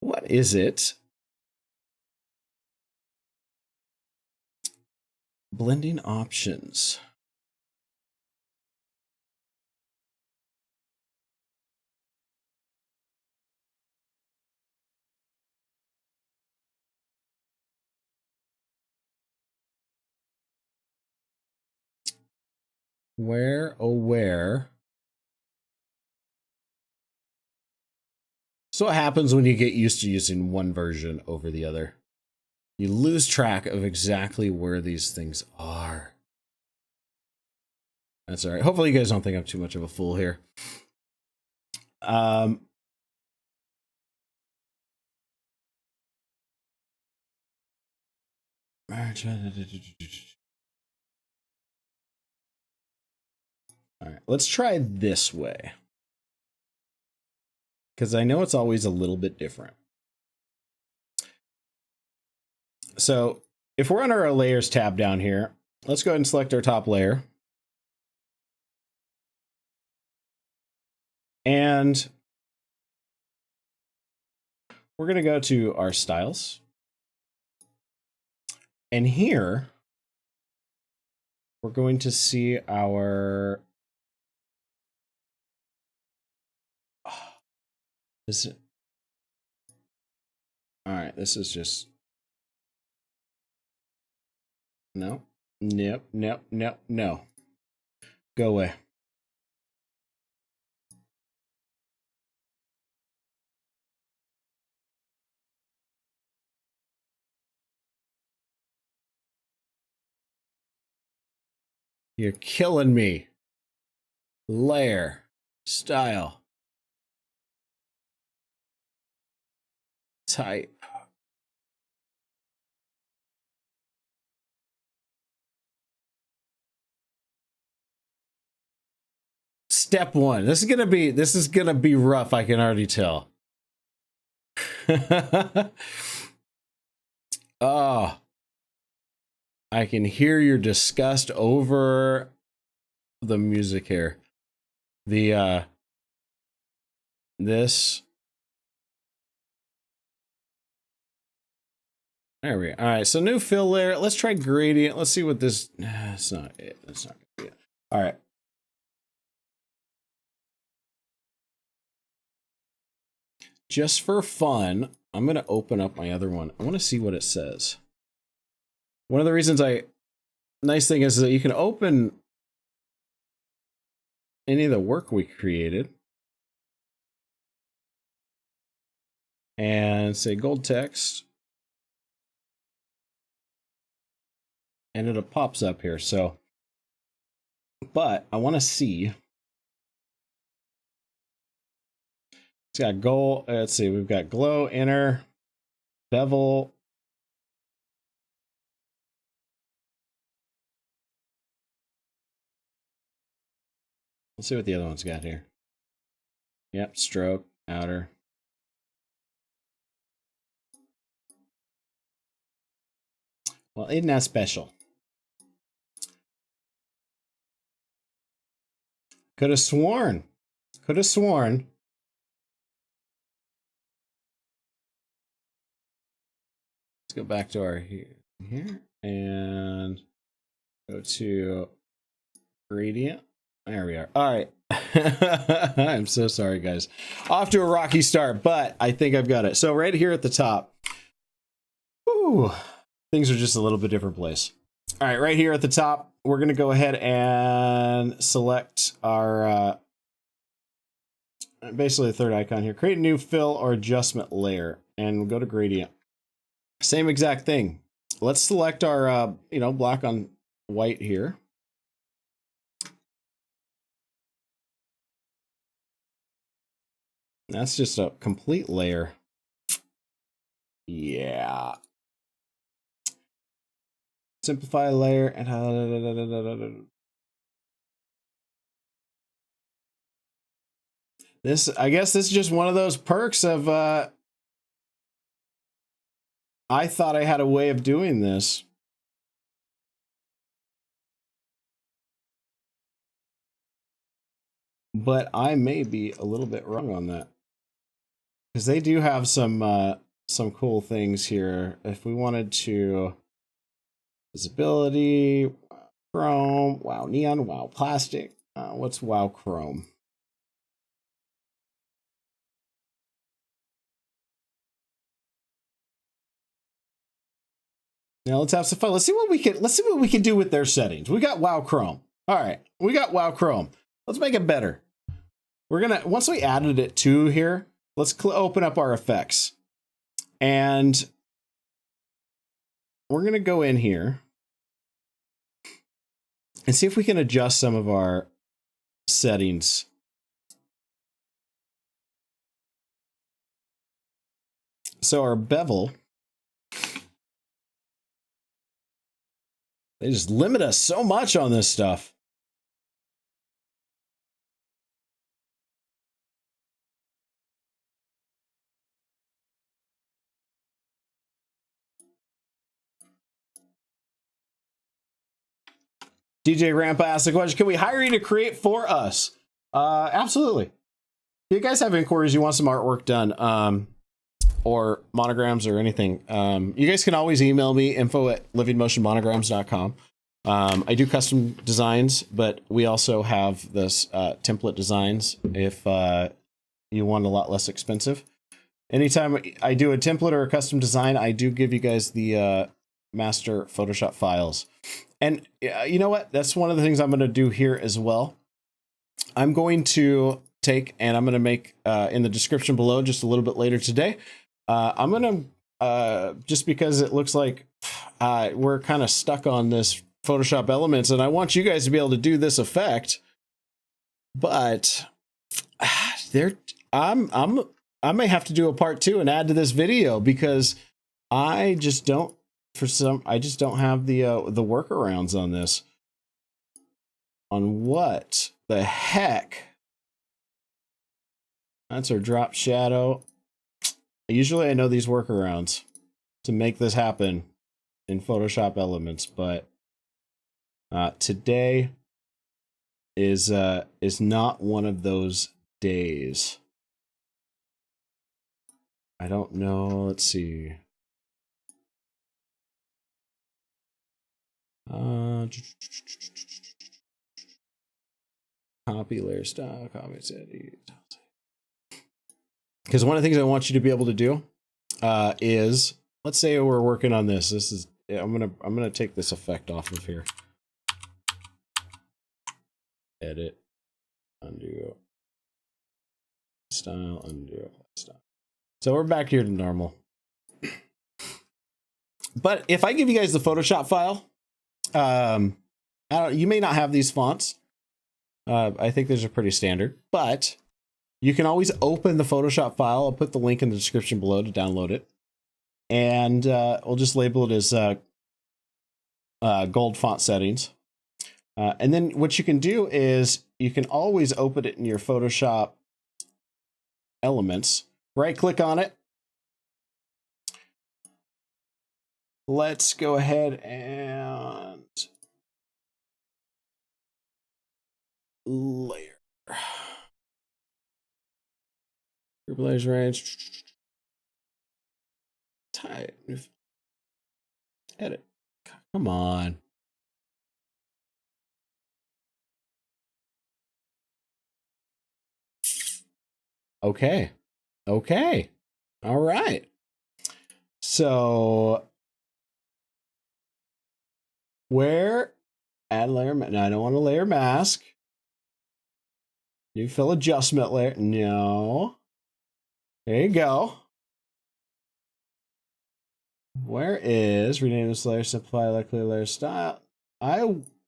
What is it? Blending options. Where, oh, where? So what happens when you get used to using one version over the other? You lose track of exactly where these things are. That's all right. Hopefully you guys don't think I'm too much of a fool here. All right, let's try this way. Because I know it's always a little bit different. So if we're under our layers tab down here, let's go ahead and select our top layer. And we're going to go to our styles. And here, we're going to see our... All right, this is just... No. Nope, nope, nope, no. Go away. You're killing me. Layer. Style. Type. Step one. This is gonna be rough, I can already tell. Oh. I can hear your disgust over the music here. The this. There we go. All right, so new fill layer. Let's try gradient. Let's see what this. That's not it. That's not gonna be it. All right. Just for fun, I'm gonna open up my other one. I want to see what it says. One of the reasons nice thing is that you can open any of the work we created and say gold text. And it pops up here. So, but I want to see. It's got gold. Let's see. We've got glow, inner, bevel. Let's see what the other one's got here. Yep, stroke, outer. Well, isn't that special? Could have sworn. Could have sworn. Let's go back to our here and go to gradient. There we are. All right. I'm so sorry, guys. Off to a rocky start, but I think I've got it. So right here at the top, ooh, things are just a little bit different place. All right, right here at the top, we're going to go ahead and select our, basically the third icon here. Create a new fill or adjustment layer, and we'll go to gradient. Same exact thing. Let's select our, black on white here. That's just a complete layer. Yeah. Simplify layer and this, I guess this is just one of those perks of I thought I had a way of doing this. But I may be a little bit wrong on that. Because they do have some cool things here. If we wanted to, visibility, chrome, wow neon, wow plastic. What's wow chrome? Now let's have some fun. Let's see what we can do with their settings. We got wow chrome. All right, we got wow chrome. Let's make it better. We're gonna, once we added it to here, let's open up our effects. And we're gonna go in here and see if we can adjust some of our settings. So our bevel, they just limit us so much on this stuff. DJ Rampa asked the question, can we hire you to create for us? Absolutely. If you guys have inquiries, you want some artwork done, or monograms or anything, you guys can always email me, info@livingmotionmonograms.com. I do custom designs, but we also have this template designs if you want a lot less expensive. Anytime I do a template or a custom design, I do give you guys the master Photoshop files. And you know what? That's one of the things I'm going to do here as well. I'm going to take, and I'm going to make in the description below just a little bit later today. I'm going to, just because it looks like we're kind of stuck on this Photoshop Elements, and I want you guys to be able to do this effect. But I may have to do a part 2 and add to this video because I just don't. I just don't have the workarounds on this. On what the heck? That's our drop shadow. Usually I know these workarounds to make this happen in Photoshop Elements, but today is not one of those days. I don't know. Let's see. Copy layer style, copy edit. Because one of the things I want you to be able to do is, let's say we're working on this. This is, I'm gonna take this effect off of here. Edit, undo, style, undo, style. So we're back here to normal. But if I give you guys the Photoshop file, you may not have these fonts. I think these are pretty standard, but you can always open the Photoshop file. I'll put the link in the description below to download it. And we'll just label it as gold font settings. And then what you can do is you can always open it in your Photoshop Elements. Right click on it. let's go ahead and layer. Group layers range. Type. Edit. Come on. Okay. Okay. All right. So where add layer? No, I don't want a layer mask. New fill adjustment layer. No. There you go. Where is rename this layer? Simplify likely layer style.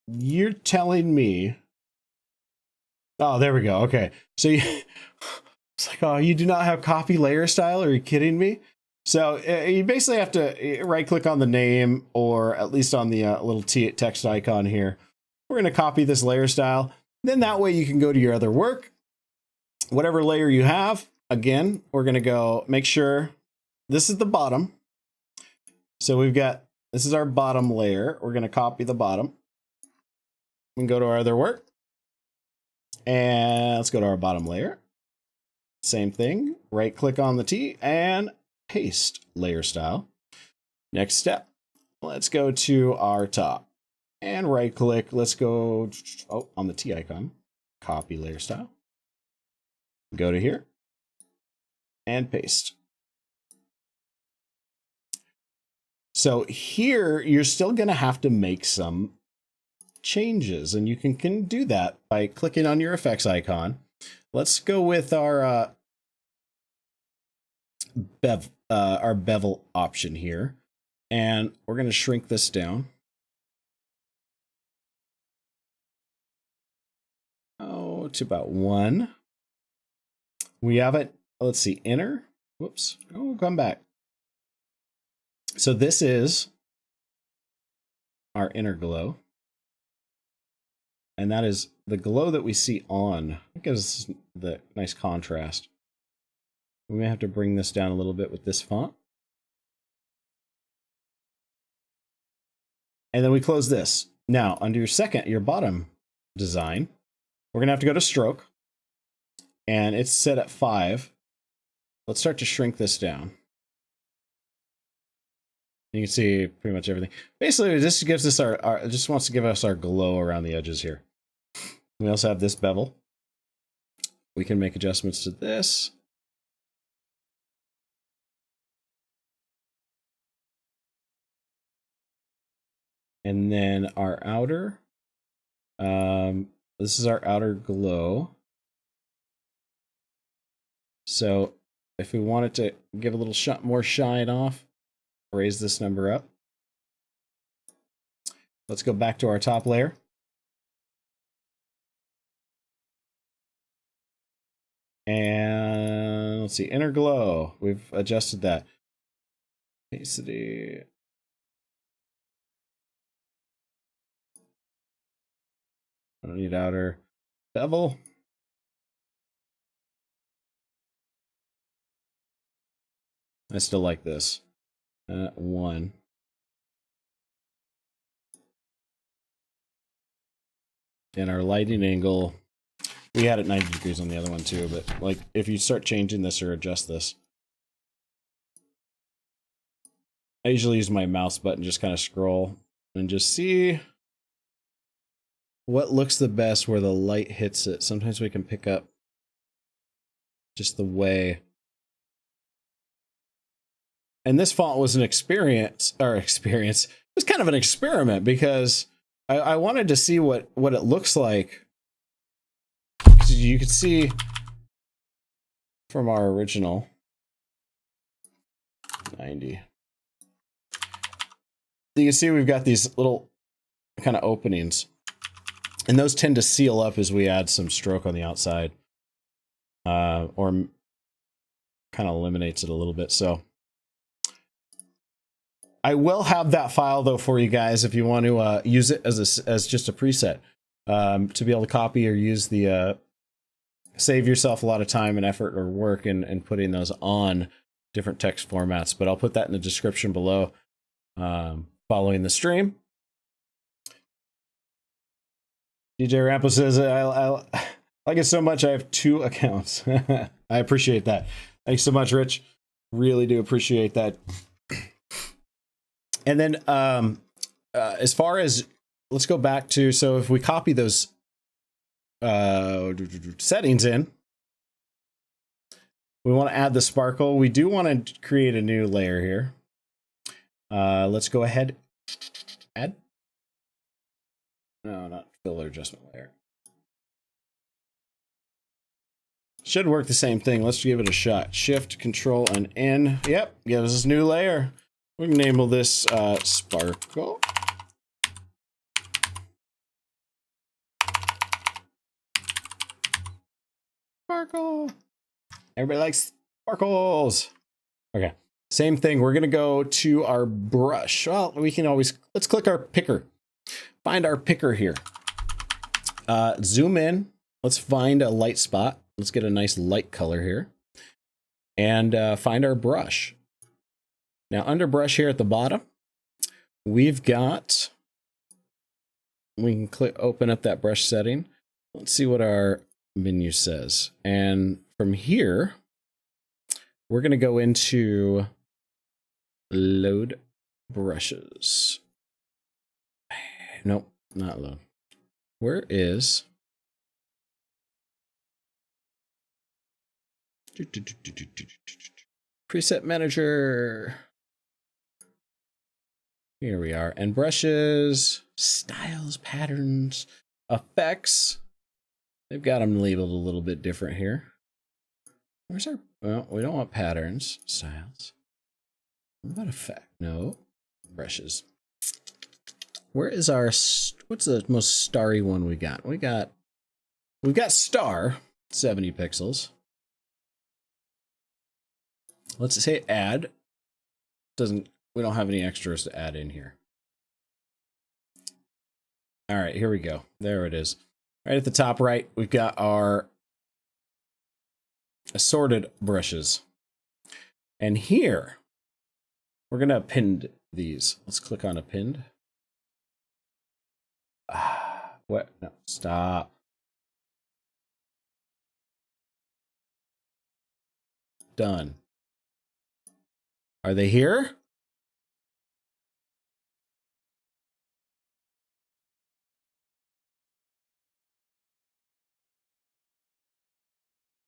You're telling me. Oh, there we go. Okay. So it's like, oh, you do not have copy layer style? Are you kidding me? So you basically have to right click on the name, or at least on the little text icon here. We're going to copy this layer style. Then that way you can go to your other work. Whatever layer you have, again, we're going to go make sure this is the bottom. So we've got, this is our bottom layer. We're going to copy the bottom. We can go to our other work. And let's go to our bottom layer. Same thing, right click on the T and paste layer style. Next step, let's go to our top and right click. Let's go on the T icon, copy layer style. Go to here and paste. So here, you're still going to have to make some changes, and you can do that by clicking on your effects icon. Let's go with our bevel option here, and we're going to shrink this down. Oh, to about 1. We have it. Let's see, inner. Whoops. Oh, come back. So this is our inner glow. And that is the glow that we see on. It gives us the nice contrast. We may have to bring this down a little bit with this font. And then we close this. Now, under your bottom design, we're going to have to go to stroke. And it's set at 5. Let's start to shrink this down. You can see pretty much everything. Basically, this gives us it just wants to give us our glow around the edges here. We also have this bevel. We can make adjustments to this. And then our outer. This is our outer glow. So if we wanted to give a little more shine off, raise this number up. Let's go back to our top layer. And let's see, inner glow. We've adjusted that. Opacity. I don't need outer. Bevel. I still like this. 1. And our lighting angle, we had it 90 degrees on the other one too, but like if you start changing this or adjust this, I usually use my mouse button, just kind of scroll and just see what looks the best where the light hits it. Sometimes we can pick up just the way. And this font was an experience. It was kind of an experiment because I wanted to see what it looks like. You could see from our original 90. You can see we've got these little kind of openings, and those tend to seal up as we add some stroke on the outside, or kind of eliminates it a little bit. So I will have that file though for you guys if you want to use it as just a preset, to be able to copy or use the save yourself a lot of time and effort or work in putting those on different text formats. But I'll put that in the description below. following the stream. DJ Rampo says, I like it so much I have 2 accounts. I appreciate that. Thanks so much, Rich. Really do appreciate that. And then as far as, let's go back to, so if we copy those settings in, we want to add the sparkle. We do want to create a new layer here. Let's go ahead, add. No, not filler adjustment layer. Should work the same thing. Let's give it a shot. Shift, Control, and N. Yep, gives us a new layer. We can enable this sparkle. Sparkle. Everybody likes sparkles. Okay, same thing. We're gonna go to our brush. Well, we can always, let's click our picker. Find our picker here. Zoom in. Let's find a light spot. Let's get a nice light color here. And find our brush. Now under brush here at the bottom, we've got, we can click, open up that brush setting. Let's see what our menu says. And from here, we're going to go into load brushes. Nope, not load. Where is preset manager? Here we are. And brushes, styles, patterns, effects. They've got them labeled a little bit different here. Where's our, well, we don't want patterns, styles. What about effect? No, brushes. Where is our, what's the most starry one we got? We've got star, 70 pixels. Let's say add. Doesn't, we don't have any extras to add in here. All right, here we go. There it is. Right at the top right, we've got our assorted brushes. And here, we're going to append these. Let's click on append. What? No, stop. Done. Are they here?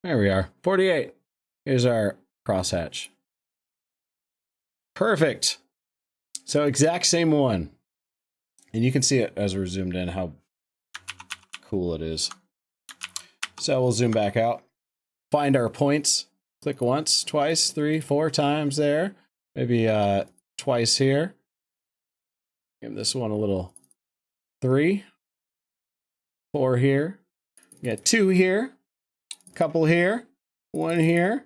There we are. 48. Here's our crosshatch. Perfect. So exact same one. And you can see it as we're zoomed in how cool it is. So we'll zoom back out. Find our points. Click once, twice, 3, 4 times there. Maybe twice here. Give this one a little 3, 4 here. We got 2 here. Couple here, 1 here.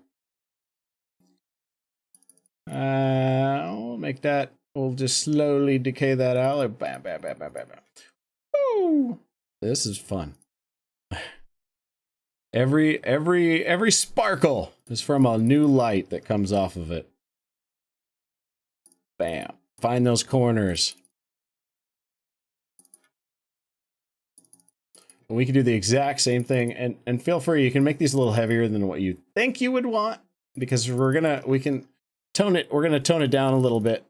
We'll make that, we'll just slowly decay that out. Like bam, bam, bam, bam, bam, bam. Woo! This is fun. Every sparkle is from a new light that comes off of it. Bam. Find those corners. We can do the exact same thing, and feel free, you can make these a little heavier than what you think you would want, because we can tone it, we're gonna tone it down a little bit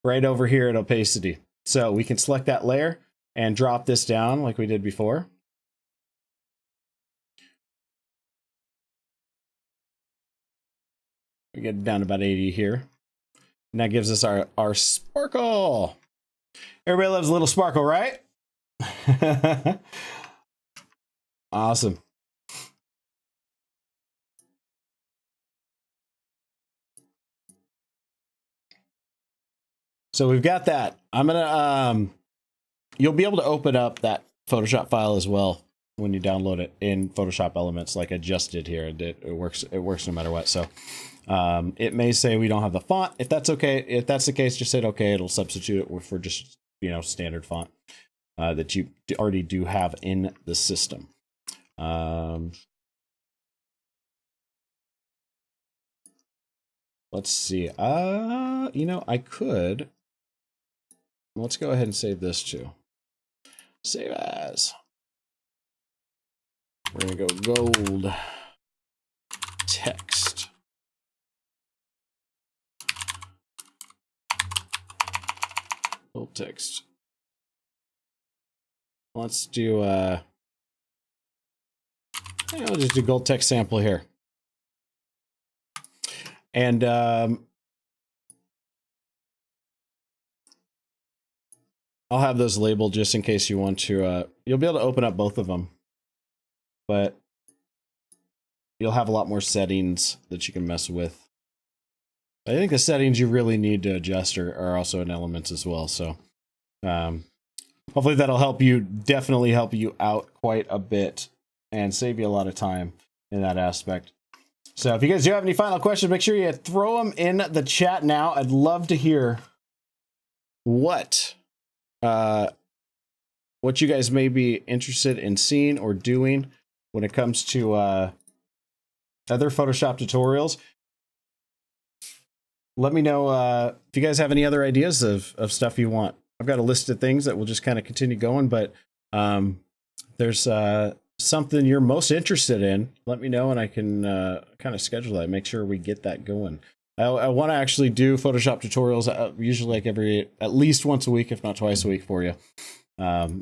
right over here at opacity. So we can select that layer and drop this down like we did before. We get down to about 80 here. And that gives us our sparkle. Everybody loves a little sparkle, right? Awesome. So we've got that. I'm gonna you'll be able to open up that Photoshop file as well when you download it in Photoshop Elements, like I just did here. It works no matter what. So it may say we don't have the font. If that's okay, if that's the case, just hit okay. It'll substitute it for just, you know, standard font that you already do have in the system. let's see. You know, I could. Let's go ahead and save this too. Save as. We're gonna go gold text. Gold text. Let's do I'll just do gold text sample here. And I'll have those labeled just in case you want to you'll be able to open up both of them. But you'll have a lot more settings that you can mess with. I think the settings you really need to adjust are also in Elements as well. So hopefully that'll help you, definitely help you out quite a bit and save you a lot of time in that aspect. So if you guys do have any final questions, make sure you throw them in the chat now. I'd love to hear what you guys may be interested in seeing or doing when it comes to other Photoshop tutorials. Let me know if you guys have any other ideas of stuff you want. I've got a list of things that will just kind of continue going, but there's something you're most interested in, let me know and I can kind of schedule that, make sure we get that going. I want to actually do Photoshop tutorials usually like at least once a week, if not twice a week for you.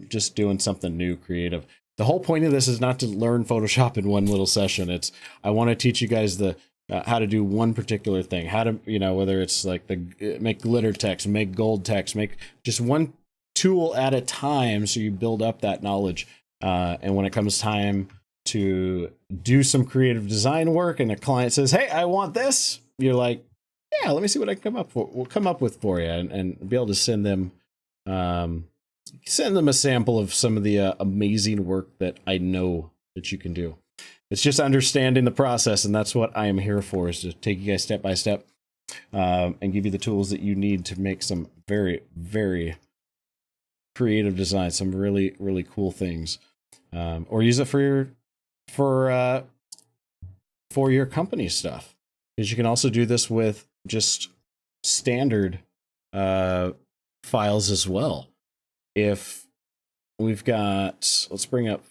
Just doing something new, creative. The whole point of this is not to learn Photoshop in one little session. It's I want to teach you guys the how to do one particular thing, how to, you know, whether it's like make glitter text, make gold text, make just one tool at a time so you build up that knowledge. And when it comes time to do some creative design work and a client says, hey, I want this, you're like, yeah, let me see what I can come up with for you, and be able to send them a sample of some of the amazing work that I know that you can do. It's just understanding the process, and that's what I am here for, is to take you guys step by step and give you the tools that you need to make some very, very creative designs, some really, really cool things, or use it for your company stuff. Because you can also do this with just standard files as well. If we've got, let's bring up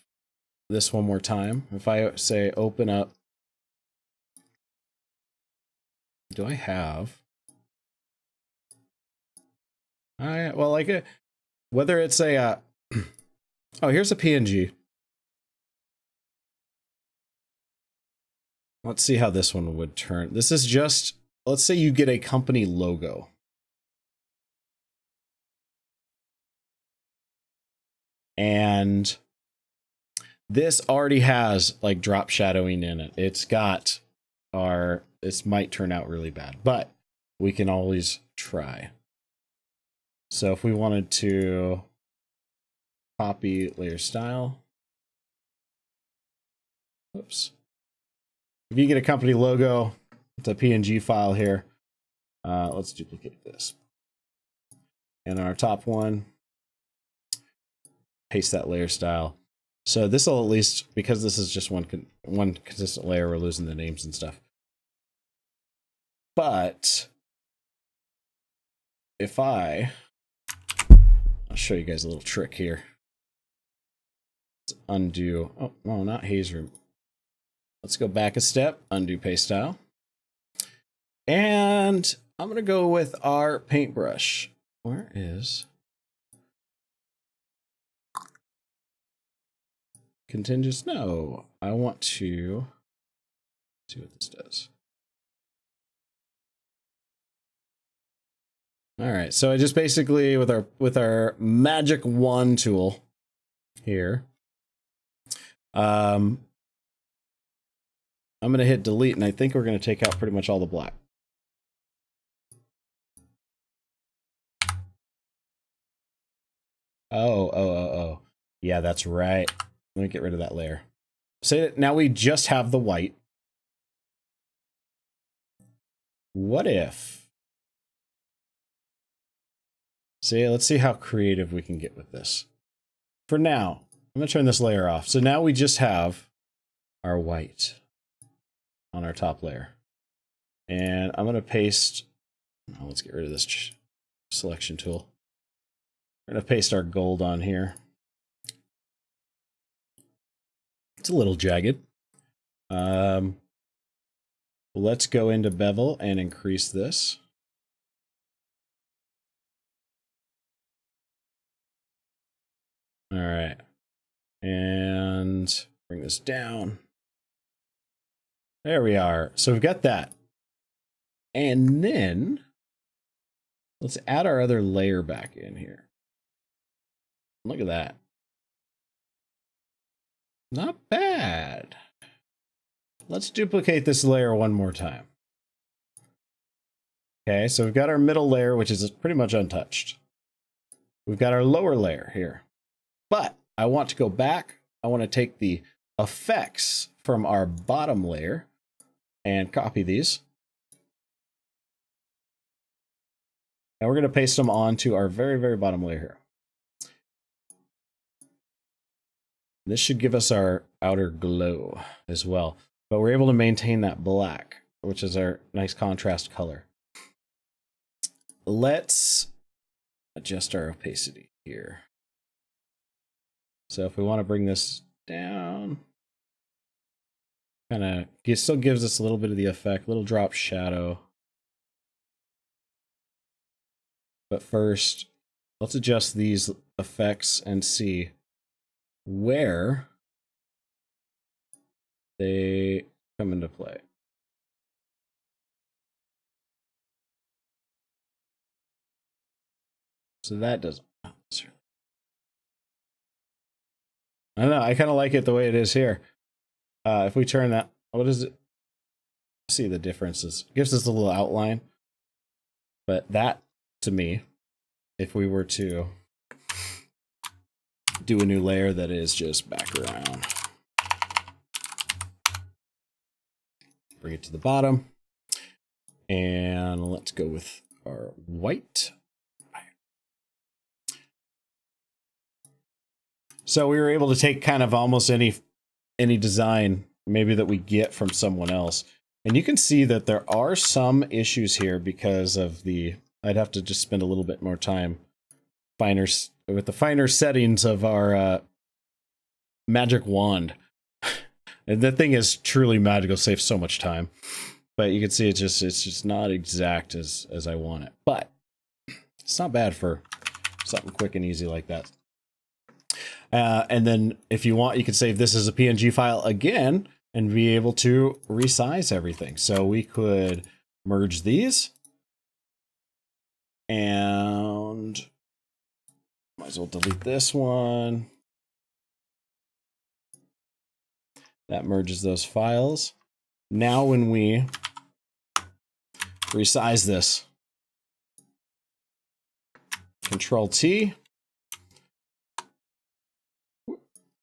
this one more time. If I say open up, do I have? Well, like whether it's a oh, here's a PNG. Let's see how this one would turn. This is just, let's say you get a company logo. And this already has like drop shadowing in it. It's got this might turn out really bad, but we can always try. So if we wanted to copy layer style, oops. If you get a company logo, it's a PNG file here. Let's duplicate this. And our top one, paste that layer style. So this will at least, because this is just one consistent layer, we're losing the names and stuff. But if I'll show you guys a little trick here. Let's undo, oh, no, not haze room. Let's go back a step, undo paste style. And I'm gonna go with our paintbrush. Where is contingents? No, I want to see what this does. All right, so I just basically with our magic wand tool here, I'm going to hit delete, and I think we're going to take out pretty much all the black. Oh. Yeah, that's right. Let me get rid of that layer. Say that now we just have the white. What if? See, let's see how creative we can get with this. For now, I'm going to turn this layer off. So now we just have our white on our top layer. And I'm going to paste, let's get rid of this selection tool. We're going to paste our gold on here. It's a little jagged. Let's go into bevel and increase this. All right. And bring this down. There we are. So we've got that. And then let's add our other layer back in here. Look at that. Not bad. Let's duplicate this layer one more time. Okay, so we've got our middle layer, which is pretty much untouched. We've got our lower layer here. But I want to go back. I want to take the effects from our bottom layer and copy these. And we're going to paste them onto our very, very bottom layer here. This should give us our outer glow as well. But we're able to maintain that black, which is our nice contrast color. Let's adjust our opacity here. So if we want to bring this down, kind of, it still gives us a little bit of the effect, little drop shadow. But first, let's adjust these effects and see where they come into play. So that doesn't. I don't know. I kind of like it the way it is here. If we turn that, what is it? See the differences. It gives us a little outline. But that, to me, if we were to do a new layer that is just back around, bring it to the bottom, and let's go with our white. So we were able to take kind of almost any design maybe that we get from someone else. And you can see that there are some issues here because of the, I'd have to just spend a little bit more time with the finer settings of our magic wand. And that thing is truly magical, saves so much time. But you can see it's just not exact as I want it. But it's not bad for something quick and easy like that. And then if you want, you can save this as a PNG file again and be able to resize everything. So we could merge these and might as well delete this one. That merges those files. Now when we resize this, Control T,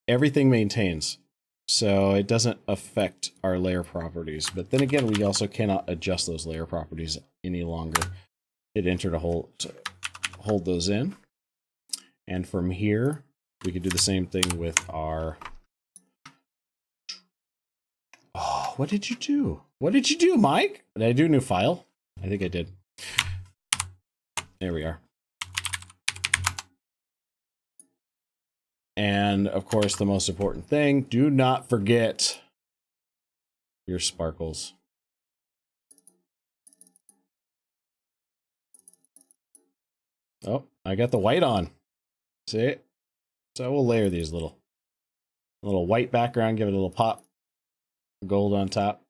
everything maintains. So it doesn't affect our layer properties. But then again, we also cannot adjust those layer properties any longer. It entered a hole to hold those in. And from here, we could do the same thing with our... Oh, what did you do? What did you do, Mike? Did I do a new file? I think I did. There we are. And of course, the most important thing, do not forget your sparkles. Oh, I got the white on. See? So we'll layer these a little white background, give it a little pop. Gold on top.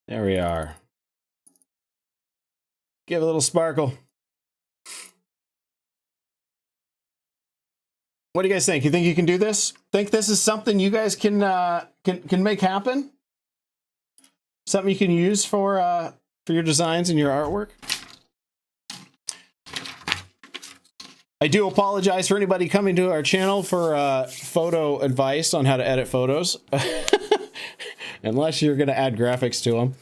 There we are. Give it a little sparkle. What do you guys think? You think you can do this? Think this is something you guys can make happen? Something you can use for your designs and your artwork? I do apologize for anybody coming to our channel for photo advice on how to edit photos. Unless you're going to add graphics to them.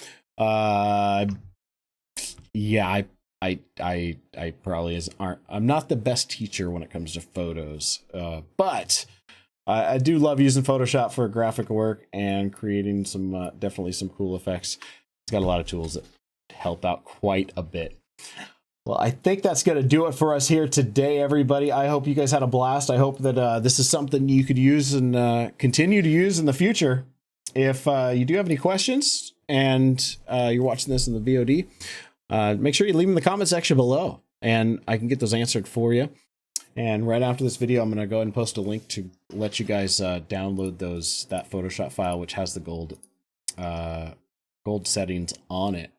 Yeah, I probably I'm not the best teacher when it comes to photos, but I do love using Photoshop for graphic work and creating some definitely some cool effects. It's got a lot of tools that help out quite a bit. Well, I think that's going to do it for us here today, everybody. I hope you guys had a blast. I hope that this is something you could use and continue to use in the future. If you do have any questions and you're watching this in the VOD, make sure you leave them in the comment section below and I can get those answered for you. And right after this video, I'm going to go ahead and post a link to let you guys download that Photoshop file, which has the gold settings on it.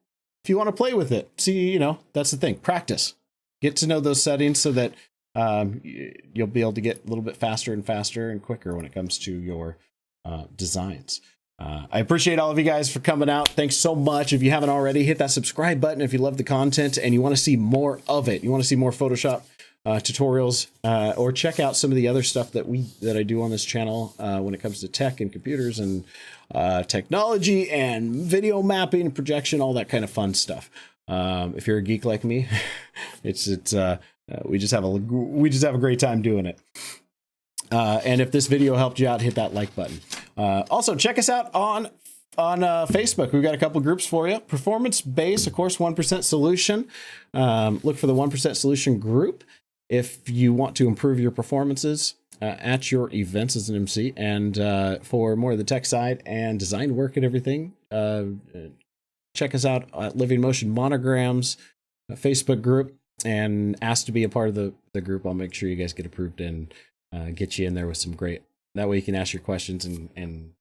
If you want to play with it, see, that's the thing. Practice. Get to know those settings so that you'll be able to get a little bit faster and faster and quicker when it comes to your designs. I appreciate all of you guys for coming out. Thanks so much. If you haven't already, hit that subscribe button if you love the content and you want to see more of it. You want to see more Photoshop tutorials, or check out some of the other stuff that I do on this channel when it comes to tech and computers and technology and video mapping and projection, all that kind of fun stuff. If you're a geek like me, we just have a great time doing it. And if this video helped you out, hit that like button. Also, check us out on Facebook. We've got a couple groups for you. Performance Base, of course, 1% Solution. Look for the 1% Solution group if you want to improve your performances at your events as an MC. And for more of the tech side and design work and everything, check us out at Living Motion Monograms Facebook group and ask to be a part of the group. I'll make sure you guys get approved and get you in there with some great. That way you can ask your questions and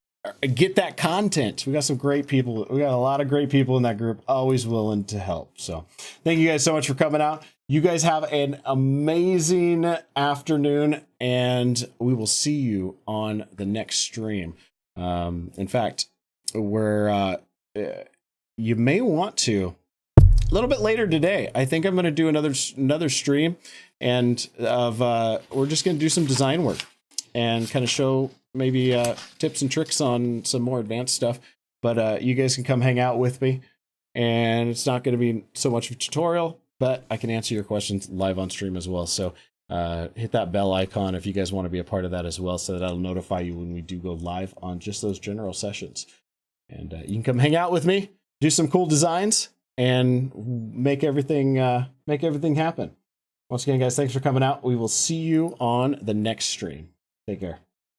get that content. We got some great people. We got a lot of great people in that group, always willing to help. So thank you guys so much for coming out. You guys have an amazing afternoon and we will see you on the next stream. In fact, you may want to a little bit later today. I think I'm going to do another stream and we're just going to do some design work and kind of show maybe tips and tricks on some more advanced stuff, but you guys can come hang out with me and it's not going to be so much of a tutorial, but I can answer your questions live on stream as well. So hit that bell icon if you guys want to be a part of that as well, so that I'll notify you when we do go live on just those general sessions. And you can come hang out with me, do some cool designs and make everything happen. Once again, guys, thanks for coming out. We will see you on the next stream. Take care.